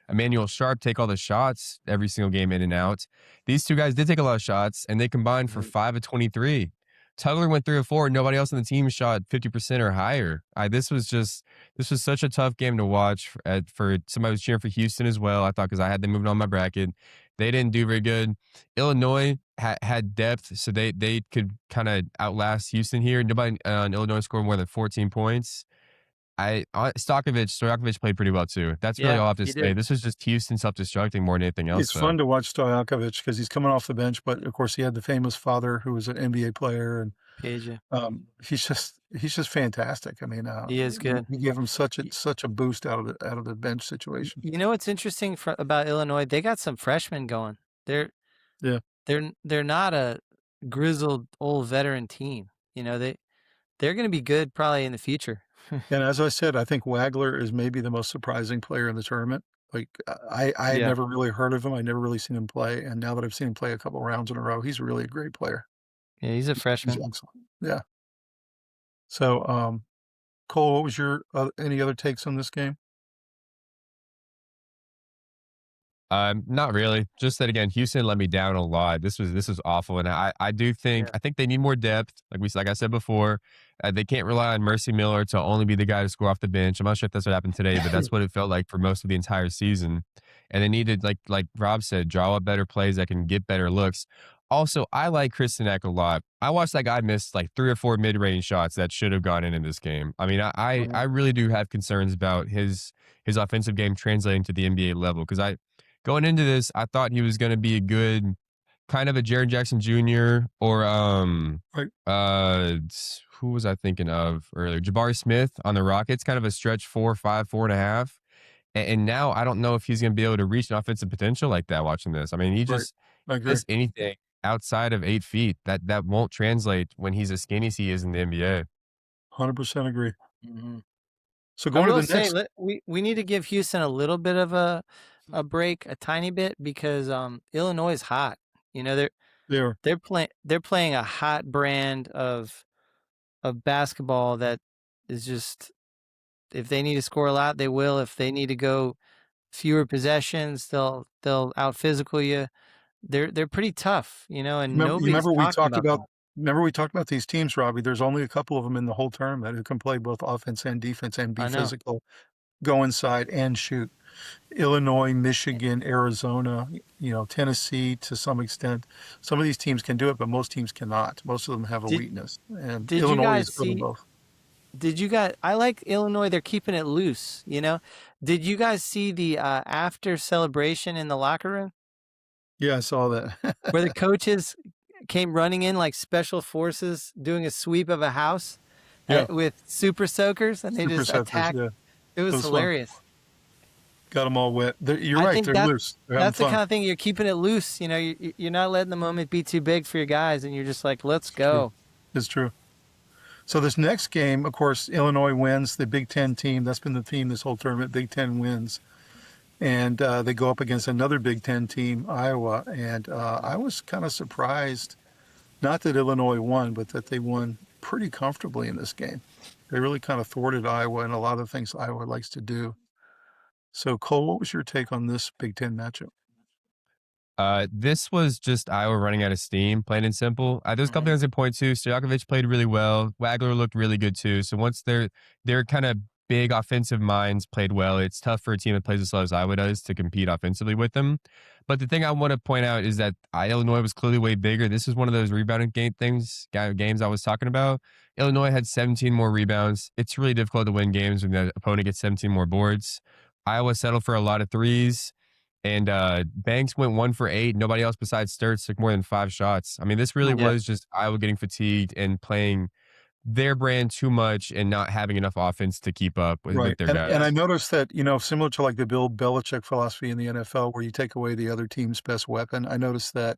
Speaker 1: Emmanuel Sharp take all the shots every single game in and out. These two guys did take a lot of shots, and they combined for 5 of 23. Tugler went 3 of 4. Nobody else on the team shot 50% or higher. This was such a tough game to watch for somebody who's cheering for Houston as well. I thought because I had them moving on my bracket. They didn't do very good. Illinois had depth, so they could kind of outlast Houston here. Nobody in Illinois scored more than 14 points. Stojakovic played pretty well too. That's really all I have to
Speaker 3: he
Speaker 1: say.
Speaker 3: did.
Speaker 1: This was just Houston self-destructing more than anything else.
Speaker 2: It's fun to watch Stojakovic because he's coming off the bench, but of course he had the famous father who was an NBA player, and
Speaker 3: Peja.
Speaker 2: he's just fantastic. I mean,
Speaker 3: He is good.
Speaker 2: He gave him such a boost out of the bench situation.
Speaker 3: You know what's interesting about Illinois? They got some freshmen going. They're not a grizzled old veteran team. You know, they're going to be good probably in the future.
Speaker 2: And as I said, I think Wagler is maybe the most surprising player in the tournament. Like I had
Speaker 3: Yeah.
Speaker 2: never really heard of him. I never really seen him play, and now that I've seen him play a couple rounds in a row, he's really a great player.
Speaker 3: Yeah, he's a
Speaker 2: He's
Speaker 3: freshman.
Speaker 2: excellent. Yeah. So, Cole, what was your any other takes on this game?
Speaker 1: Not really. Just that again, Houston let me down a lot. This was awful, and I do think
Speaker 3: Yeah.
Speaker 1: I think they need more depth. Like I said before, they can't rely on Mercy Miller to only be the guy to score off the bench. I'm not sure if that's what happened today, but that's what it felt like for most of the entire season. And they needed, like Rob said, draw up better plays that can get better looks. Also, I like Chris Sinak a lot. I watched that guy miss like 3 or 4 mid-range shots that should have gone in this game. I mean, I really do have concerns about his offensive game translating to the NBA level because going into this, I thought he was going to be a good kind of a Jaren Jackson Jr. or who was I thinking of earlier? Jabari Smith on the Rockets, kind of a stretch 4, 5, 4.5. And now I don't know if he's going to be able to reach an offensive potential like that watching this. I mean, he just does anything outside of 8 feet that won't translate when he's as skinny as he is in the NBA.
Speaker 2: 100% agree.
Speaker 3: Mm-hmm.
Speaker 2: So going to the next,
Speaker 3: we need to give Houston a little bit of a break, a tiny bit, because Illinois is hot. You know, they're playing a hot brand of basketball that is just, if they need to score a lot, they will. If they need to go fewer possessions, they'll out physical you. They're pretty tough, you know, and nobody's talking about that.
Speaker 2: Remember we talked about these teams, Robbie. There's only a couple of them in the whole tournament who can play both offense and defense and be physical, go inside and shoot. Illinois, Michigan, Arizona, you know, Tennessee to some extent. Some of these teams can do it, but most teams cannot. Most of them have a weakness. And Illinois is good both.
Speaker 3: I like Illinois. They're keeping it loose, you know. Did you guys see the after celebration in the locker room?
Speaker 2: Yeah, I saw that.
Speaker 3: Where the coaches came running in like special forces doing a sweep of a house with super soakers, and they just attacked. Yeah. It was hilarious. Fun.
Speaker 2: Got them all wet. You're right. They're loose.
Speaker 3: That's the kind of thing, you're keeping it loose. You know, you're not letting the moment be too big for your guys, and you're just like, let's go.
Speaker 2: It's true. So this next game, of course, Illinois wins, the Big Ten team. That's been the theme this whole tournament. Big Ten wins. And they go up against another Big Ten team, Iowa. And I was kind of surprised, not that Illinois won, but that they won pretty comfortably in this game. They really kind of thwarted Iowa in a lot of things Iowa likes to do. So, Cole, what was your take on this Big Ten matchup?
Speaker 1: This was just Iowa running out of steam, plain and simple. There's a couple things to point to. Stojakovic played really well. Wagler looked really good too. So once they're kind of big offensive minds played well. It's tough for a team that plays as slow as Iowa does to compete offensively with them. But the thing I want to point out is that Illinois was clearly way bigger. This is one of those rebounding games I was talking about. Illinois had 17 more rebounds. It's really difficult to win games when the opponent gets 17 more boards. Iowa settled for a lot of threes. And Banks went 1 for 8. Nobody else besides Sturts took more than 5 shots. I mean, this really
Speaker 3: Yeah.
Speaker 1: was just Iowa getting fatigued and playing their brand too much and not having enough offense to keep up with their
Speaker 2: And I
Speaker 1: guys.
Speaker 2: noticed that, you know, similar to like the Bill Belichick philosophy in the NFL where you take away the other team's best weapon, I noticed that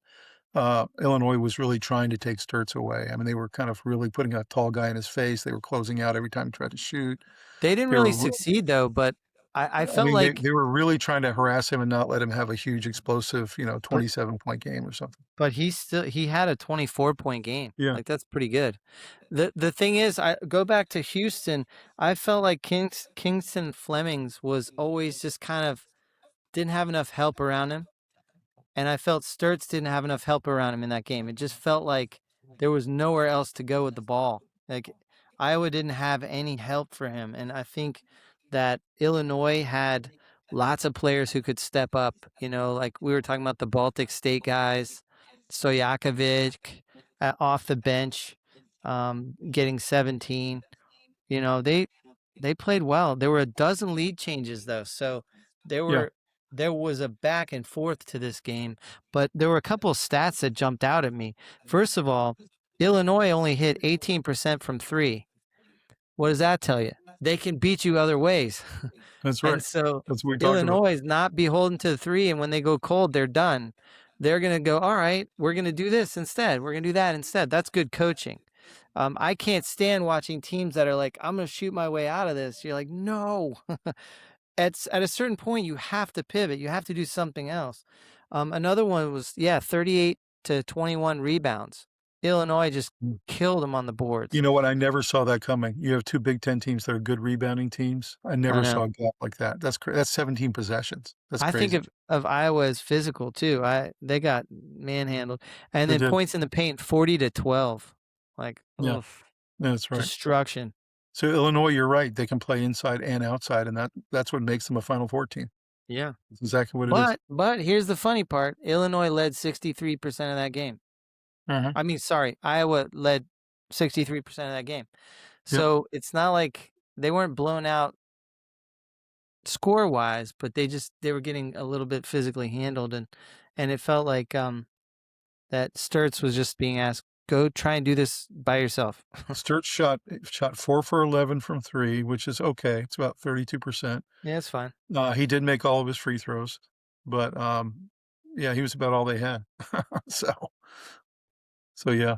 Speaker 2: Illinois was really trying to take Sturts away. I mean, they were kind of really putting a tall guy in his face. They were closing out every time he tried to shoot.
Speaker 3: They didn't
Speaker 2: They
Speaker 3: really
Speaker 2: were
Speaker 3: succeed though, but I
Speaker 2: I
Speaker 3: felt
Speaker 2: mean,
Speaker 3: like
Speaker 2: they were really trying to harass him and not let him have a huge explosive, you know,
Speaker 3: but
Speaker 2: 27-point game or something.
Speaker 3: but he had a 24-point game.
Speaker 2: Yeah.
Speaker 3: Like that's pretty good. The thing is, I go back to Houston. I felt like Kingston Flemings was always just kind of didn't have enough help around him. And I felt Sturts didn't have enough help around him in that game. It just felt like there was nowhere else to go with the ball. Like Iowa didn't have any help for him. And I think that Illinois had lots of players who could step up. You know, like we were talking about the Baltic State guys, Stojakovic off the bench, getting 17. You know, they played well. There were a dozen lead changes though, so there
Speaker 2: Yeah.
Speaker 3: were there was a back and forth to this game, but there were a couple of stats that jumped out at me. First of all, Illinois only hit 18% from 3. What does that tell you? They can beat you other ways.
Speaker 2: That's
Speaker 3: And
Speaker 2: right.
Speaker 3: so
Speaker 2: That's what we talked about.
Speaker 3: Illinois is not beholden to the 3, and when they go cold, they're done. They're going to go, all right, we're going to do this instead. We're going to do that instead. That's good coaching. I can't stand watching teams that are like, I'm going to shoot my way out of this. You're like, no. At a certain point, you have to pivot. You have to do something else. Another one was, 38 to 21 rebounds. Illinois just killed them on the boards.
Speaker 2: You know what? I never saw that coming. You have 2 Big Ten teams that are good rebounding teams. I never
Speaker 3: know.
Speaker 2: saw a gap like that. That's 17 possessions. That's
Speaker 3: I
Speaker 2: crazy.
Speaker 3: think of Iowa as physical too. They got manhandled, and
Speaker 2: They
Speaker 3: then
Speaker 2: did.
Speaker 3: points in the paint 40 to 12. Like,
Speaker 2: Yeah.
Speaker 3: oof,
Speaker 2: That's right.
Speaker 3: destruction.
Speaker 2: So Illinois, you're right. They can play inside and outside, and that's what makes them a Final Four team.
Speaker 3: Yeah.
Speaker 2: That's exactly what it is.
Speaker 3: But here's the funny part. Illinois led 63% of that game.
Speaker 2: Uh-huh.
Speaker 3: I mean, sorry, Iowa led 63% of that game. So it's not like they weren't blown out score wise, but they were getting a little bit physically handled, and it felt like that Sturts was just being asked, go try and do this by yourself.
Speaker 2: Sturts shot 4 for 11 from 3, which is okay. It's about 32%.
Speaker 3: Yeah, it's fine.
Speaker 2: He did make all of his free throws, but yeah, he was about all they had. So yeah.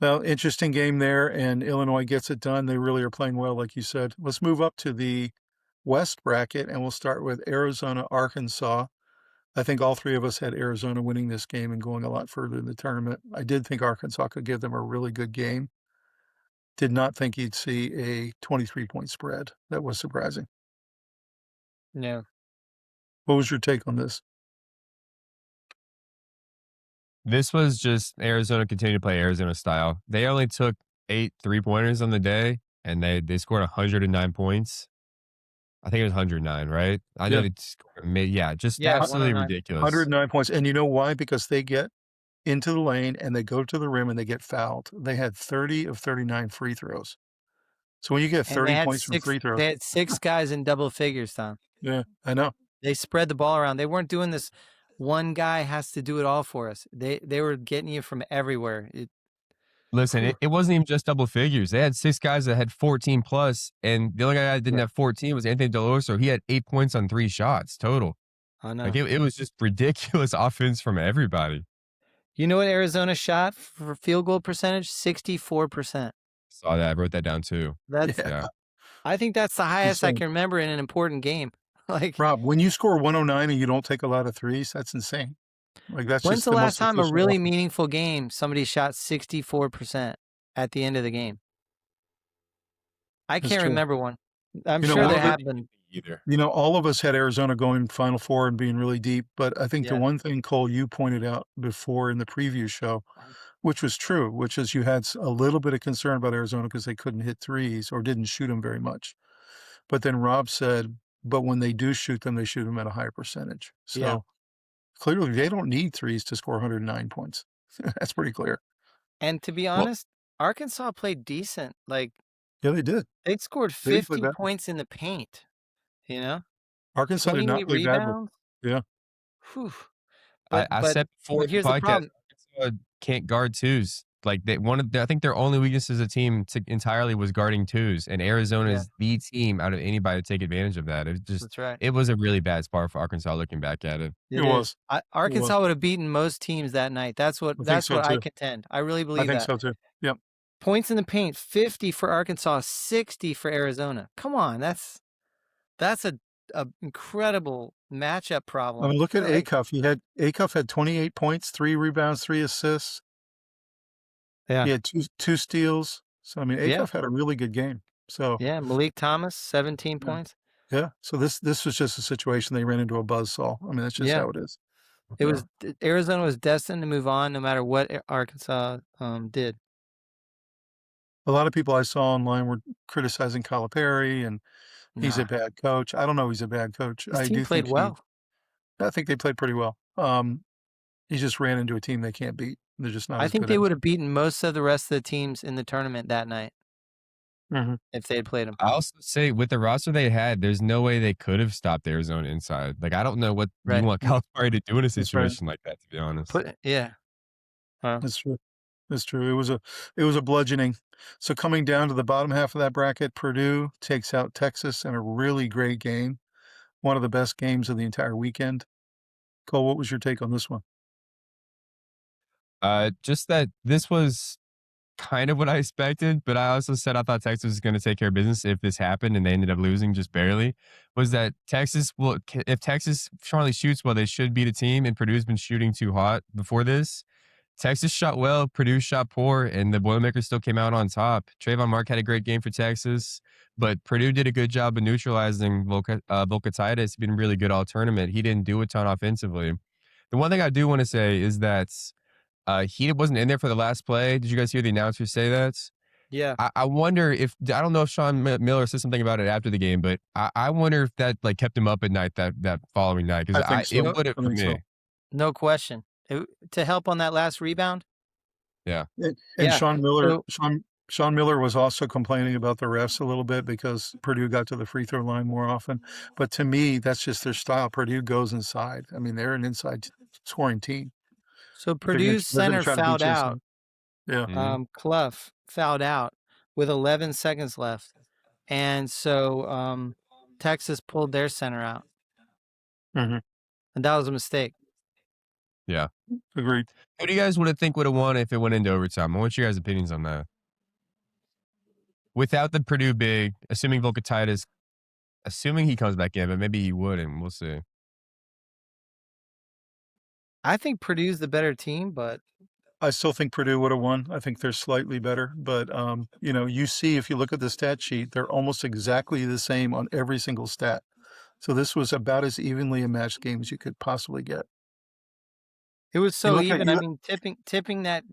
Speaker 2: Well, interesting game there, and Illinois gets it done. They really are playing well, like you said. Let's move up to the West bracket, and we'll start with Arizona, Arkansas. I think all 3 of us had Arizona winning this game and going a lot further in the tournament. I did think Arkansas could give them a really good game. Did not think you'd see a 23-point spread. That was surprising.
Speaker 3: Yeah.
Speaker 2: What was your take on this?
Speaker 1: This was just Arizona continued to play Arizona style. They only took 8 3-pointers on the day, and they scored 109 points. I think it was 109, right? I know
Speaker 2: Yeah.
Speaker 1: they scored, just
Speaker 3: Yeah,
Speaker 1: absolutely
Speaker 3: 109.
Speaker 1: ridiculous.
Speaker 2: 109 points. And you know why? Because they get into the lane and they go to the rim and they get fouled. They had 30 of 39 free throws. So when you get
Speaker 3: And
Speaker 2: 30 points from free throws.
Speaker 3: they had 6 guys in double figures, Tom.
Speaker 2: Yeah, I know.
Speaker 3: They spread the ball around. They weren't doing this one guy has to do it all for us. They were getting you from everywhere.
Speaker 1: Listen, it wasn't even just double figures. They had 6 guys that had 14 plus, and the only guy that didn't have 14 was Anthony Deloso. He had 8 points on 3 shots total.
Speaker 3: I know.
Speaker 1: Like it was just ridiculous offense from everybody.
Speaker 3: You know what Arizona shot for field goal percentage? 64%.
Speaker 1: Saw that. I wrote that down too.
Speaker 3: That's
Speaker 1: Yeah.
Speaker 3: I think that's the highest I
Speaker 2: Insane.
Speaker 3: can remember in an important game. Like,
Speaker 2: Rob, when you score 109 and you don't take a lot of threes, that's insane. Like that's
Speaker 3: when's
Speaker 2: just
Speaker 3: the
Speaker 2: the
Speaker 3: last
Speaker 2: most
Speaker 3: time a
Speaker 2: efficient
Speaker 3: really
Speaker 2: offense.
Speaker 3: meaningful game somebody shot 64% at the end of the game? I
Speaker 2: That's
Speaker 3: can't
Speaker 2: true.
Speaker 3: remember one. I'm
Speaker 2: You know,
Speaker 3: sure
Speaker 2: all
Speaker 3: there
Speaker 2: of it-
Speaker 3: have been.
Speaker 1: Either.
Speaker 2: You know, all of us had Arizona going Final Four and being really deep, but I think the
Speaker 3: Yeah.
Speaker 2: one thing, Cole, you pointed out before in the preview show, which was true, which is you had a little bit of concern about Arizona because they couldn't hit threes or didn't shoot them very much. But then Rob said, but when they do shoot them, they shoot them at a higher percentage.
Speaker 3: Yeah.
Speaker 2: So clearly they don't need threes to score 109 points. That's pretty clear.
Speaker 3: And to be
Speaker 1: Well,
Speaker 3: honest, Arkansas played decent. Like,
Speaker 2: Yeah, they did.
Speaker 3: they scored
Speaker 2: They didn't play
Speaker 3: 50
Speaker 2: bad.
Speaker 3: points in the paint, you know?
Speaker 2: Arkansas did not
Speaker 3: 28
Speaker 2: play badly.
Speaker 3: rebounds.
Speaker 2: Yeah.
Speaker 3: Whew.
Speaker 1: I
Speaker 3: But
Speaker 1: said before
Speaker 3: but
Speaker 1: in the
Speaker 3: here's the
Speaker 1: podcast,
Speaker 3: problem.
Speaker 1: Arkansas can't guard twos. Like I think their only weakness as a team entirely was guarding twos, and Arizona
Speaker 3: Yeah,
Speaker 1: is the team out of anybody to take advantage of that.
Speaker 3: that's right.
Speaker 1: It was a really bad spot for Arkansas looking back at it.
Speaker 2: It
Speaker 3: It is.
Speaker 2: was. It was.
Speaker 3: Arkansas would have beaten most teams that night. That's what
Speaker 2: I think so
Speaker 3: I
Speaker 2: too.
Speaker 3: contend. I really
Speaker 2: I
Speaker 3: believe
Speaker 2: think
Speaker 3: that.
Speaker 2: so too. Yep.
Speaker 3: Points in the paint, 50 for Arkansas, 60 for Arizona. Come on, that's a incredible matchup
Speaker 2: I
Speaker 3: problem.
Speaker 2: mean, look at
Speaker 3: Like,
Speaker 2: Acuff had 28 points, 3 rebounds, 3 assists.
Speaker 3: yeah,
Speaker 2: He had two steals. So I mean,
Speaker 3: yeah,
Speaker 2: Acuff had a really good game. So
Speaker 3: yeah. Malik Thomas, 17
Speaker 2: yeah.
Speaker 3: points.
Speaker 2: Yeah. So this was just a situation they ran into a buzzsaw. I mean, that's just
Speaker 3: Yeah,
Speaker 2: how it is.
Speaker 3: it
Speaker 2: Yeah.
Speaker 3: was Arizona was destined to move on no matter what Arkansas did.
Speaker 2: A lot of people I saw online were criticizing Calipari and he's a
Speaker 3: Nah,
Speaker 2: bad coach. I don't know he's a bad coach.
Speaker 3: his team played well.
Speaker 2: I think they played pretty well. He just ran into a team they can't beat. They're just not
Speaker 3: I
Speaker 2: as
Speaker 3: think
Speaker 2: good
Speaker 3: they
Speaker 2: as.
Speaker 3: would have beaten most of the rest of the teams in the tournament that night
Speaker 2: Mhm.
Speaker 3: if they had played them.
Speaker 1: I also say with the roster they had, there's no way they could have stopped Arizona inside. Like I don't know what you
Speaker 3: Right.
Speaker 1: want Calipari to do in a
Speaker 2: That's right.
Speaker 1: situation like that. To be honest,
Speaker 3: Yeah.
Speaker 2: That's true. That's true. It was a bludgeoning. So coming down to the bottom half of that bracket, Purdue takes out Texas in a really great game. One of the best games of the entire weekend. Cole, what was your take on this one?
Speaker 1: just that this was kind of what I expected, but I also said I thought Texas was going to take care of business if this happened, and they ended up losing just barely. Was that Texas will if Texas Charlie shoots well, they should beat a team, and Purdue's been shooting too hot before this. Texas shot well, Purdue shot poor, and the Boilermakers still came out on top. Trayvon Mark had a great game for Texas, but Purdue did a good job of neutralizing Volkatitis. He's been really good all tournament. He didn't do a ton offensively. The one thing I do want to say is that he wasn't in there for the last play. Did you guys hear the announcer say that?
Speaker 3: Yeah.
Speaker 1: I wonder if I don't know if Sean Miller said something about it after the game, but I wonder if that like kept him up at night that following night because
Speaker 2: I think
Speaker 1: it
Speaker 2: so.
Speaker 1: would have
Speaker 2: I
Speaker 1: for
Speaker 2: think so.
Speaker 1: me.
Speaker 3: No question. To help on that last rebound?
Speaker 1: Yeah.
Speaker 2: And
Speaker 3: Yeah. So
Speaker 2: Sean Miller was also complaining about the refs a little bit because Purdue got to the free throw line more often. But to me, that's just their style. Purdue goes inside. I mean, they're an inside scoring team.
Speaker 3: Purdue's
Speaker 2: They're gonna
Speaker 3: center
Speaker 2: try to beat
Speaker 3: fouled
Speaker 2: you
Speaker 3: out.
Speaker 2: inside. Yeah.
Speaker 3: Clough fouled out with 11 seconds left. And so Texas pulled their center out.
Speaker 2: Mhm.
Speaker 3: And that was a mistake.
Speaker 1: Yeah.
Speaker 2: Agreed.
Speaker 1: Who do you guys would have think would have won if it went into overtime? I want your guys' opinions on that. Without the Purdue big, assuming Volkatitis, assuming he comes back in, but maybe he wouldn't. We'll see.
Speaker 3: I think Purdue's the better team, but
Speaker 2: I still think Purdue would have won. I think they're slightly better, but you see if you look at the stat sheet, they're almost exactly the same on every single stat. So this was about as evenly a matched game as you could possibly get.
Speaker 3: it was
Speaker 2: You
Speaker 3: so
Speaker 2: look at
Speaker 3: even. I
Speaker 2: you
Speaker 3: mean, tipping that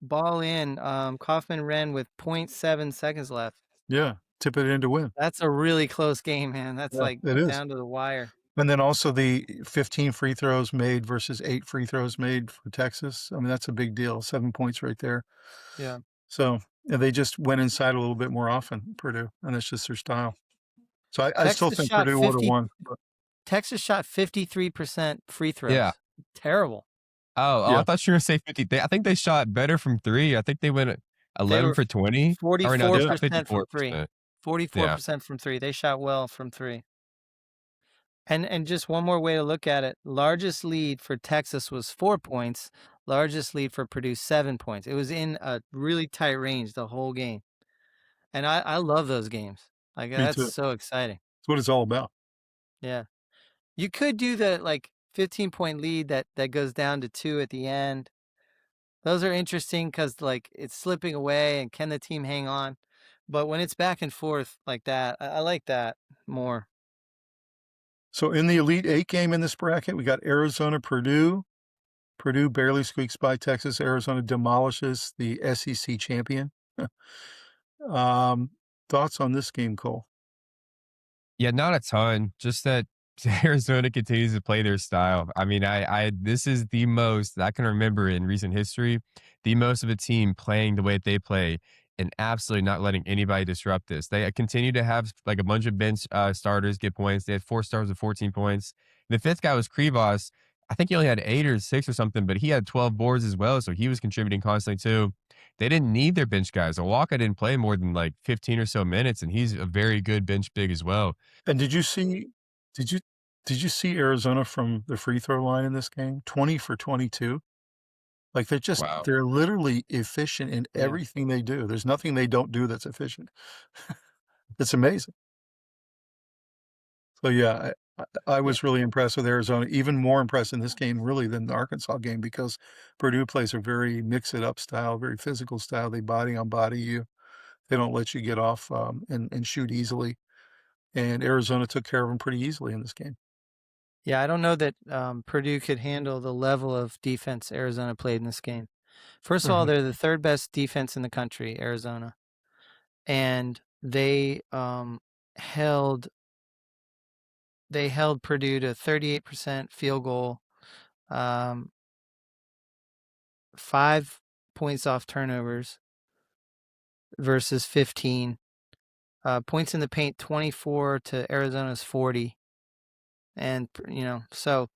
Speaker 3: ball in, Kaufman ran with 0.7 seconds left.
Speaker 2: Yeah, tip it in to win.
Speaker 3: That's a really close game, man. That's
Speaker 2: Yeah,
Speaker 3: like
Speaker 2: it is.
Speaker 3: down to the wire.
Speaker 2: And then also the 15 free throws made versus 8 free throws made for Texas. I mean, that's a big deal. 7 points right there.
Speaker 3: Yeah.
Speaker 2: So they just went inside a little bit more often, Purdue, and that's just their style. So I still
Speaker 3: Texas
Speaker 2: think
Speaker 3: shot
Speaker 2: Purdue would have
Speaker 3: 50
Speaker 2: won. But
Speaker 3: Texas shot 53% free throws.
Speaker 1: Yeah.
Speaker 3: Terrible.
Speaker 1: Oh,
Speaker 2: Yeah.
Speaker 1: I thought you were going to say 50. I think they shot better from three. I think they went 11
Speaker 3: were
Speaker 1: for 20. Or no, they shot
Speaker 3: 44% from three.
Speaker 1: 54%.
Speaker 3: 44% from three. They shot well from three. And just one more way to look at it, largest lead for Texas was 4 points. Largest lead for Purdue, 7 points. It was in a really tight range the whole game. And I love those games. Like,
Speaker 2: Me
Speaker 3: that's
Speaker 2: too.
Speaker 3: so exciting.
Speaker 2: That's what it's all about.
Speaker 3: Yeah. You could do the 15-point lead that goes down to 2 at the end. Those are interesting because it's slipping away and can the team hang on? But when it's back and forth like that, I like that more.
Speaker 2: So in the Elite Eight game in this bracket, we got Arizona, Purdue. Purdue barely squeaks by Texas. Arizona demolishes the SEC champion. Thoughts on this game, Cole?
Speaker 1: Yeah, not a ton. Just that Arizona continues to play their style. I mean, this is the most I can remember in recent history, the most of a team playing the way that they play and absolutely not letting anybody disrupt this. They continue to have like a bunch of bench starters get points. They had 4 stars with 14 points. The fifth guy was Krivas. I think he only had 8 or 6 or something, but he had 12 boards as well, so he was contributing constantly too. They didn't need their bench guys. Owaka didn't play more than like 15 or so minutes, and he's a very good bench big as well.
Speaker 2: And did you did you see Arizona from the free throw line in this game? 20 for 22. Like,
Speaker 1: Wow.
Speaker 2: they're literally efficient in
Speaker 3: Yeah.
Speaker 2: everything they do. There's nothing they don't do that's efficient. It's amazing. So, yeah, I
Speaker 3: Yeah.
Speaker 2: was really impressed with Arizona, even more impressed in this game really than the Arkansas game because Purdue plays a very mix-it-up style, very physical style. They body on body you. They don't let you get off, and shoot easily, and Arizona took care of them pretty easily in this game.
Speaker 3: Yeah, I don't know that Purdue could handle the level of defense Arizona played in this game. First of all,
Speaker 2: Mhm.
Speaker 3: they're the third best defense in the country, Arizona, and held they held Purdue to 38% field goal, um, 5 points off turnovers versus 15. Points in the paint, 24 to Arizona's 40, and so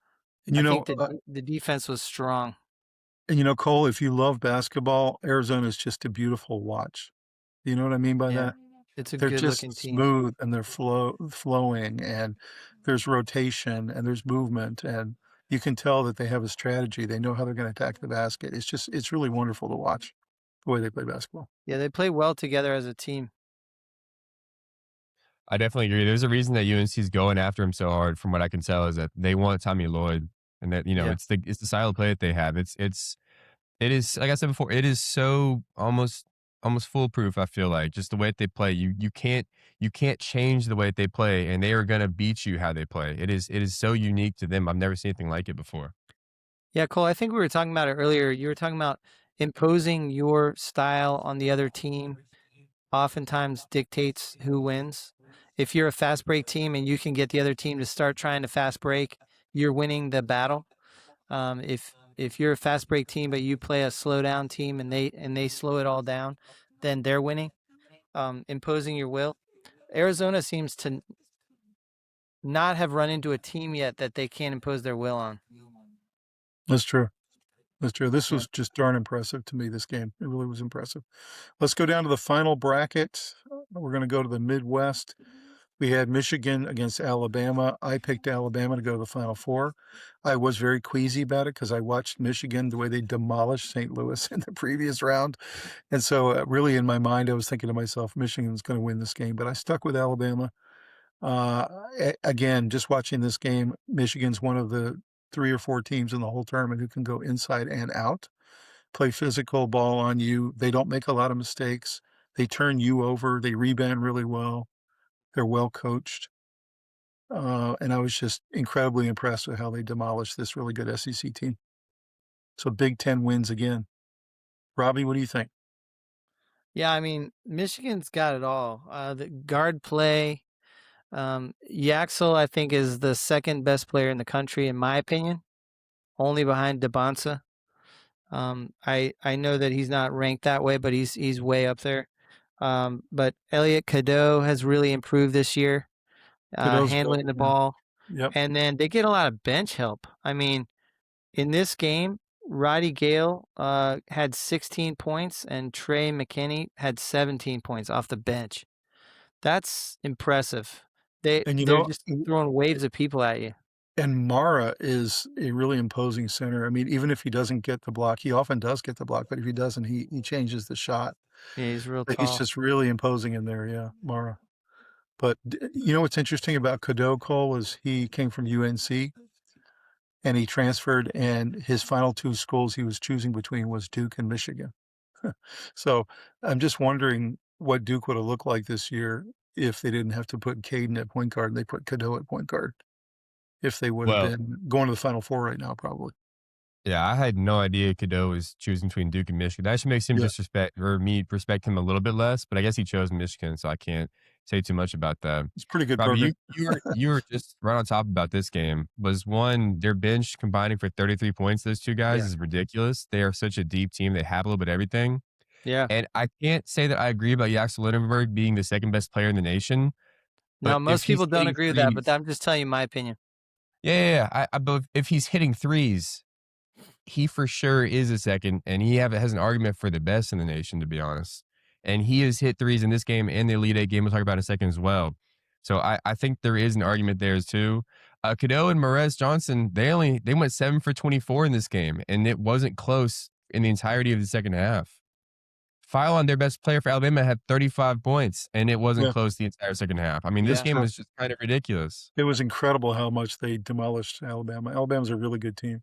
Speaker 2: And,
Speaker 3: I think the defense was strong.
Speaker 2: Cole, if you love basketball, Arizona is just a beautiful watch. You know what I mean by
Speaker 3: Yeah,
Speaker 2: that?
Speaker 3: it's a
Speaker 2: They're
Speaker 3: good
Speaker 2: just
Speaker 3: looking team.
Speaker 2: smooth and they're flowing and there's rotation and there's movement and you can tell that they have a strategy. They know how they're gonna attack the basket. It's really wonderful to watch the way they play basketball.
Speaker 3: Yeah, they play well together as a team.
Speaker 1: I definitely agree. There's a reason that UNC is going after him so hard, from what I can tell, is that they want Tommy Lloyd, and that
Speaker 3: Yeah.
Speaker 1: it's the style of play that they have. It is like I said before, it is so almost foolproof. I feel like just the way that they play. You can't change the way that they play, and they are gonna beat you how they play. It is so unique to them. I've never seen anything like it before.
Speaker 3: Yeah, Cole, I think we were talking about it earlier. You were talking about imposing your style on the other team oftentimes dictates who wins. If you're a fast break team and you can get the other team to start trying to fast break, you're winning the battle. If you're a fast break team but you play a slow down team and they slow it all down, then they're winning. Imposing your will. Arizona seems to not have run into a team yet that they can't impose their will on.
Speaker 2: That's true. That's true. This
Speaker 3: Yeah.
Speaker 2: was just darn impressive to me, this game. It really was impressive. Let's go down to the final bracket. We're gonna go to the Midwest. We had Michigan against Alabama. I picked Alabama to go to the Final Four. I was very queasy about it because I watched Michigan, the way they demolished St. Louis in the previous round. And so, really, in my mind, I was thinking to myself, Michigan's going to win this game, but I stuck with Alabama. Again, just watching this game, Michigan's one of the 3 or 4 teams in the whole tournament who can go inside and out, play physical ball on you. They don't make a lot of mistakes. They turn you over. They rebound really well. They're well coached. And I was just incredibly impressed with how they demolished this really good SEC team. So Big Ten wins again. Robbie, what do you think?
Speaker 3: Yeah, I mean, Michigan's got it all. The guard play. Yaxel, I think, is the second best player in the country, in my opinion, only behind DeBonsa. I know that he's not ranked that way, but he's way up there. But Elliot Cadeau has really improved this year,
Speaker 2: Cadeau's good.
Speaker 3: handling the
Speaker 2: Yeah.
Speaker 3: ball,
Speaker 2: Yep.
Speaker 3: and then they get a lot of bench help. I mean, in this game, Roddy Gale had 16 points, and Trey McKinney had 17 points off the bench. That's impressive.
Speaker 2: And
Speaker 3: They're just throwing waves of people at you.
Speaker 2: and Mara is a really imposing center. I mean, even if he doesn't get the block, he often does get the block, but if he doesn't, he changes the shot.
Speaker 3: Yeah, he's real
Speaker 2: But he's
Speaker 3: tall.
Speaker 2: just really imposing in there, yeah, Mara. But you know what's interesting about Cadeau, Cole, is he came from UNC and he transferred, and his final 2 schools he was choosing between was Duke and Michigan. So, I'm just wondering what Duke would have looked like this year if they didn't have to put Caden at point guard and they put Cadeau at point guard, if they would have
Speaker 1: Well,
Speaker 2: been going to the Final Four right now, probably.
Speaker 1: yeah, I had no idea Cadeau was choosing between Duke and Michigan. That actually makes him
Speaker 2: Yeah.
Speaker 1: disrespect or me respect him a little bit less, but I guess he chose Michigan, so I can't say too much about that.
Speaker 2: It's pretty good
Speaker 1: Robbie,
Speaker 2: program.
Speaker 1: you were just right on top about this game. Was one their bench combining for 33 points? Those two guys
Speaker 3: Yeah.
Speaker 1: is ridiculous. They are such a deep team. They have a little bit of everything.
Speaker 3: Yeah.
Speaker 1: And I can't say that I agree about Jackson Lindenberg being the second best player in the nation, but
Speaker 3: No,
Speaker 1: if
Speaker 3: most
Speaker 1: he's
Speaker 3: people don't
Speaker 1: hitting
Speaker 3: agree with that, but
Speaker 1: threes,
Speaker 3: I'm just telling you my opinion.
Speaker 1: yeah. I but if he's hitting threes, he for sure is a second, and he has an argument for the best in the nation, to be honest. And he has hit threes in this game and the Elite Eight game. We'll talk about in a second as well. So I think there is an argument there too. Cadeau and Morez Johnson, they went 7 for 24 in this game, and it wasn't close in the entirety of the second half. Philon, their best player for Alabama, had 35 points, and it wasn't
Speaker 2: Yeah.
Speaker 1: close the entire second half. I mean, this
Speaker 3: Yeah.
Speaker 1: game was just kind of ridiculous.
Speaker 2: It was incredible how much they demolished Alabama. Alabama's a really good team.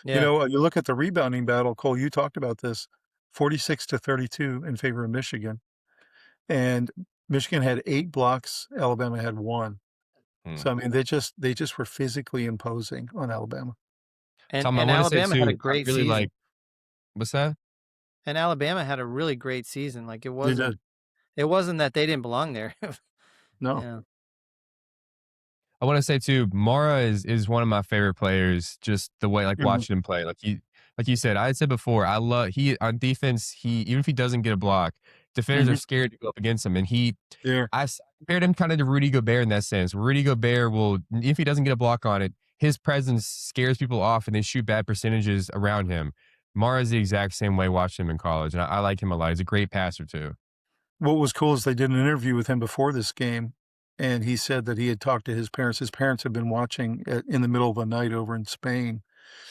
Speaker 2: You
Speaker 3: Yeah.
Speaker 2: know, you look at the rebounding battle, Cole, you talked about this, 46-32 in favor of Michigan. And Michigan had 8 blocks, Alabama had 1.
Speaker 1: Hmm.
Speaker 2: So, I mean, they just were physically imposing on Alabama.
Speaker 1: Tom, I
Speaker 3: And
Speaker 1: want to say
Speaker 3: Alabama had a
Speaker 1: too, I
Speaker 3: great
Speaker 1: really
Speaker 3: season.
Speaker 1: what's that?
Speaker 3: And Alabama had a really great season. Like
Speaker 2: They did.
Speaker 3: it wasn't that they didn't belong there.
Speaker 2: No.
Speaker 3: Yeah.
Speaker 1: I want to say too, Mara is one of my favorite players. Just the way, like
Speaker 2: Mhm.
Speaker 1: watching him play, like you said, I had said before, I love he on defense. He even if he doesn't get a block, defenders are
Speaker 2: Mhm.
Speaker 1: scared to go up against him. And
Speaker 2: There.
Speaker 1: compared him kind of to Rudy Gobert in that sense. Rudy Gobert will, if he doesn't get a block on it, his presence scares people off, and they shoot bad percentages around him. Mara is the exact same way. Watching him in college, and I like him a lot. He's a great passer too.
Speaker 2: What was cool is they did an interview with him before this game, and he said that he had talked to his parents. His parents had been watching in the middle of the night over in Spain.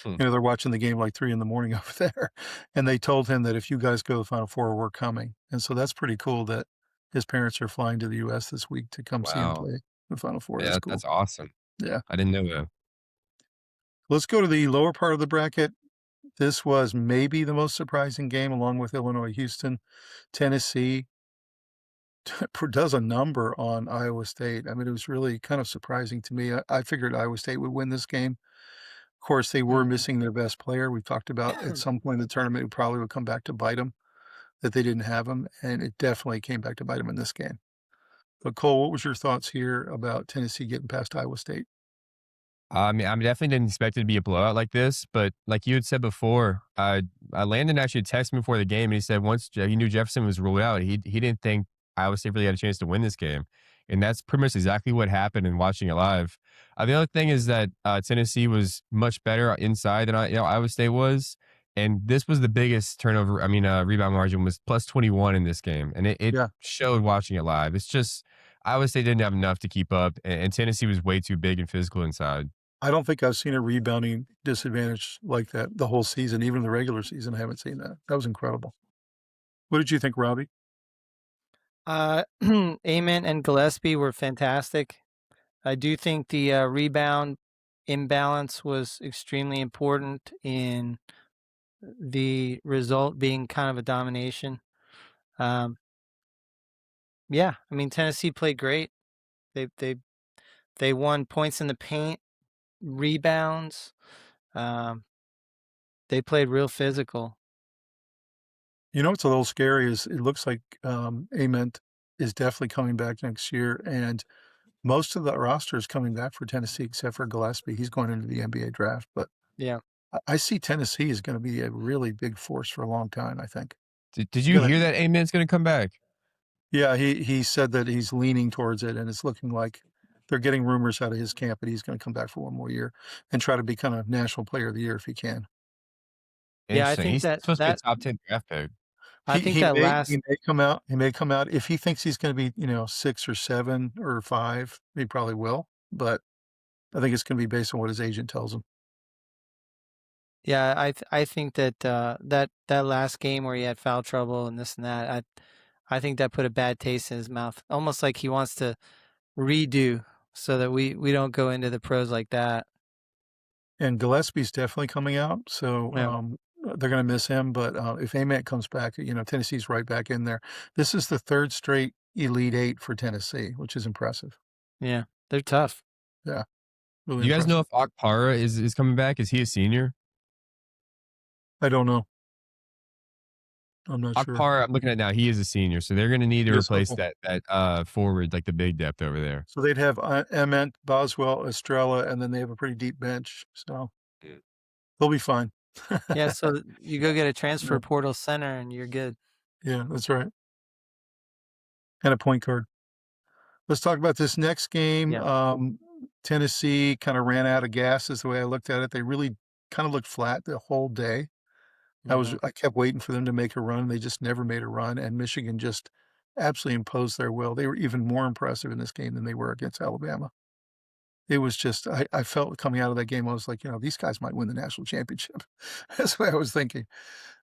Speaker 1: Hmm.
Speaker 2: You know, they're watching the game like 3 in the morning over there, and they told him that if you guys go to the Final Four, we're coming. And so that's pretty cool that his parents are flying to the US this week to come see him
Speaker 1: Wow,
Speaker 2: play the Final Four. That's
Speaker 1: yeah,
Speaker 2: cool.
Speaker 1: that's awesome.
Speaker 2: Yeah.
Speaker 1: I didn't know that.
Speaker 2: Let's go to the lower part of the bracket. This was maybe the most surprising game along with Illinois, Houston. Tennessee does a number on Iowa State. I mean, it was really kind of surprising to me. I figured Iowa State would win this game. Of course, they were
Speaker 3: Mhm.
Speaker 2: missing their best player. We talked about at some point in the tournament, it probably would come back to bite them, that they didn't have him, and it definitely came back to bite them in this game. But Cole, what was your thoughts here about Tennessee getting past Iowa State?
Speaker 1: I mean, I definitely didn't expect it to be a blowout like this, but like you had said before, Landon actually texted me before the game, and he said once he knew Jefferson was ruled out, he didn't think Iowa State really had a chance to win this game, and that's pretty much exactly what happened in watching it live. The other thing is that Tennessee was much better inside than Iowa State was, and this was the biggest turnover. I mean, rebound margin was plus 21 in this game, and it
Speaker 2: Yeah,
Speaker 1: showed watching it live. It's just Iowa State didn't have enough to keep up, and Tennessee was way too big and physical inside.
Speaker 2: I don't think I've seen a rebounding disadvantage like that the whole season, even the regular season. I haven't seen that. That was incredible. What did you think, Robbie?
Speaker 3: Amen and Gillespie were fantastic. I do think the rebound imbalance was extremely important in the result being kind of a domination. Um, yeah, I mean Tennessee played great. They they they won points in the paint, rebounds. Um, they played real physical.
Speaker 2: You know what's a little scary is it looks like Ament is definitely coming back next year, and most of the roster is coming back for Tennessee except for Gillespie. He's going into the NBA draft, but
Speaker 3: Yeah.
Speaker 2: I see Tennessee is going to be a really big force for a long time. I think.
Speaker 1: Did you
Speaker 2: Gonna,
Speaker 1: hear that Amen's gonna come back?
Speaker 2: yeah, he said that he's leaning towards it, and it's looking like they're getting rumors out of his camp that he's going to come back for one more year and try to become a National Player of the Year if he can.
Speaker 3: Yeah, I
Speaker 1: Interesting.
Speaker 3: think
Speaker 1: He's
Speaker 3: that
Speaker 1: supposed to be a
Speaker 3: that
Speaker 1: top 10 draft pick.
Speaker 3: I
Speaker 2: He
Speaker 3: think
Speaker 2: he
Speaker 3: that
Speaker 2: may
Speaker 3: last
Speaker 2: he may come out he may come out if he thinks he's gonna be, 6 or 7 or 5, he probably will, but I think it's gonna be based on what his agent tells him.
Speaker 3: Yeah, I think that that last game where he had foul trouble and this and that, I think that put a bad taste in his mouth. Almost like he wants to redo so that we don't go into the pros like that.
Speaker 2: And Gillespie's definitely coming out, so,
Speaker 3: Yeah.
Speaker 2: they're gonna miss him, but, if Ament comes back, Tennessee's right back in there. This is the 3rd straight Elite 8 for Tennessee, which is impressive.
Speaker 3: Yeah. They're tough.
Speaker 2: Yeah, really
Speaker 1: Do you guys know
Speaker 2: impressive.
Speaker 1: if Akpara is coming back? Is he a senior?
Speaker 2: I don't know. I'm not sure.
Speaker 1: Akpar, I'm looking at now. He is a senior, so they're going to need to
Speaker 2: Yes,
Speaker 1: replace
Speaker 2: okay.
Speaker 1: that forward, like the big depth over there.
Speaker 2: So they'd have Ement, Boswell, Estrella, and then they have a pretty deep bench. So they'll be fine.
Speaker 3: Yeah, so you go get a transfer
Speaker 2: Yeah.
Speaker 3: portal center and you're good.
Speaker 2: Yeah, that's right. And a point guard. Let's talk about this next game.
Speaker 3: Yeah.
Speaker 2: Tennessee kind of ran out of gas is the way I looked at it. They really kind of looked flat the whole day.
Speaker 3: Mhm.
Speaker 2: I kept waiting for them to make a run. They just never made a run, and Michigan just absolutely imposed their will. They were even more impressive in this game than they were against Alabama. It was just I felt coming out of that game, I was like, these guys might win the national championship. That's what I was thinking.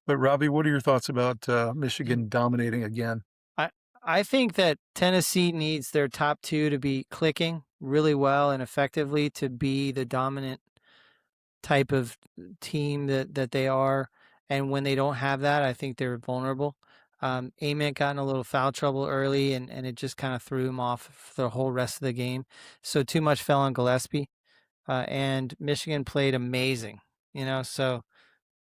Speaker 2: But Robbie, what are your thoughts about Michigan dominating again?
Speaker 3: I I think that Tennessee needs their top 2 to be clicking really well and effectively to be the dominant type of team that they are, and when they don't have that, I think they're vulnerable. Ament got in a little foul trouble early, and it just kind of threw him off for the whole rest of the game. So too much fell on Gillespie, and Michigan played amazing. So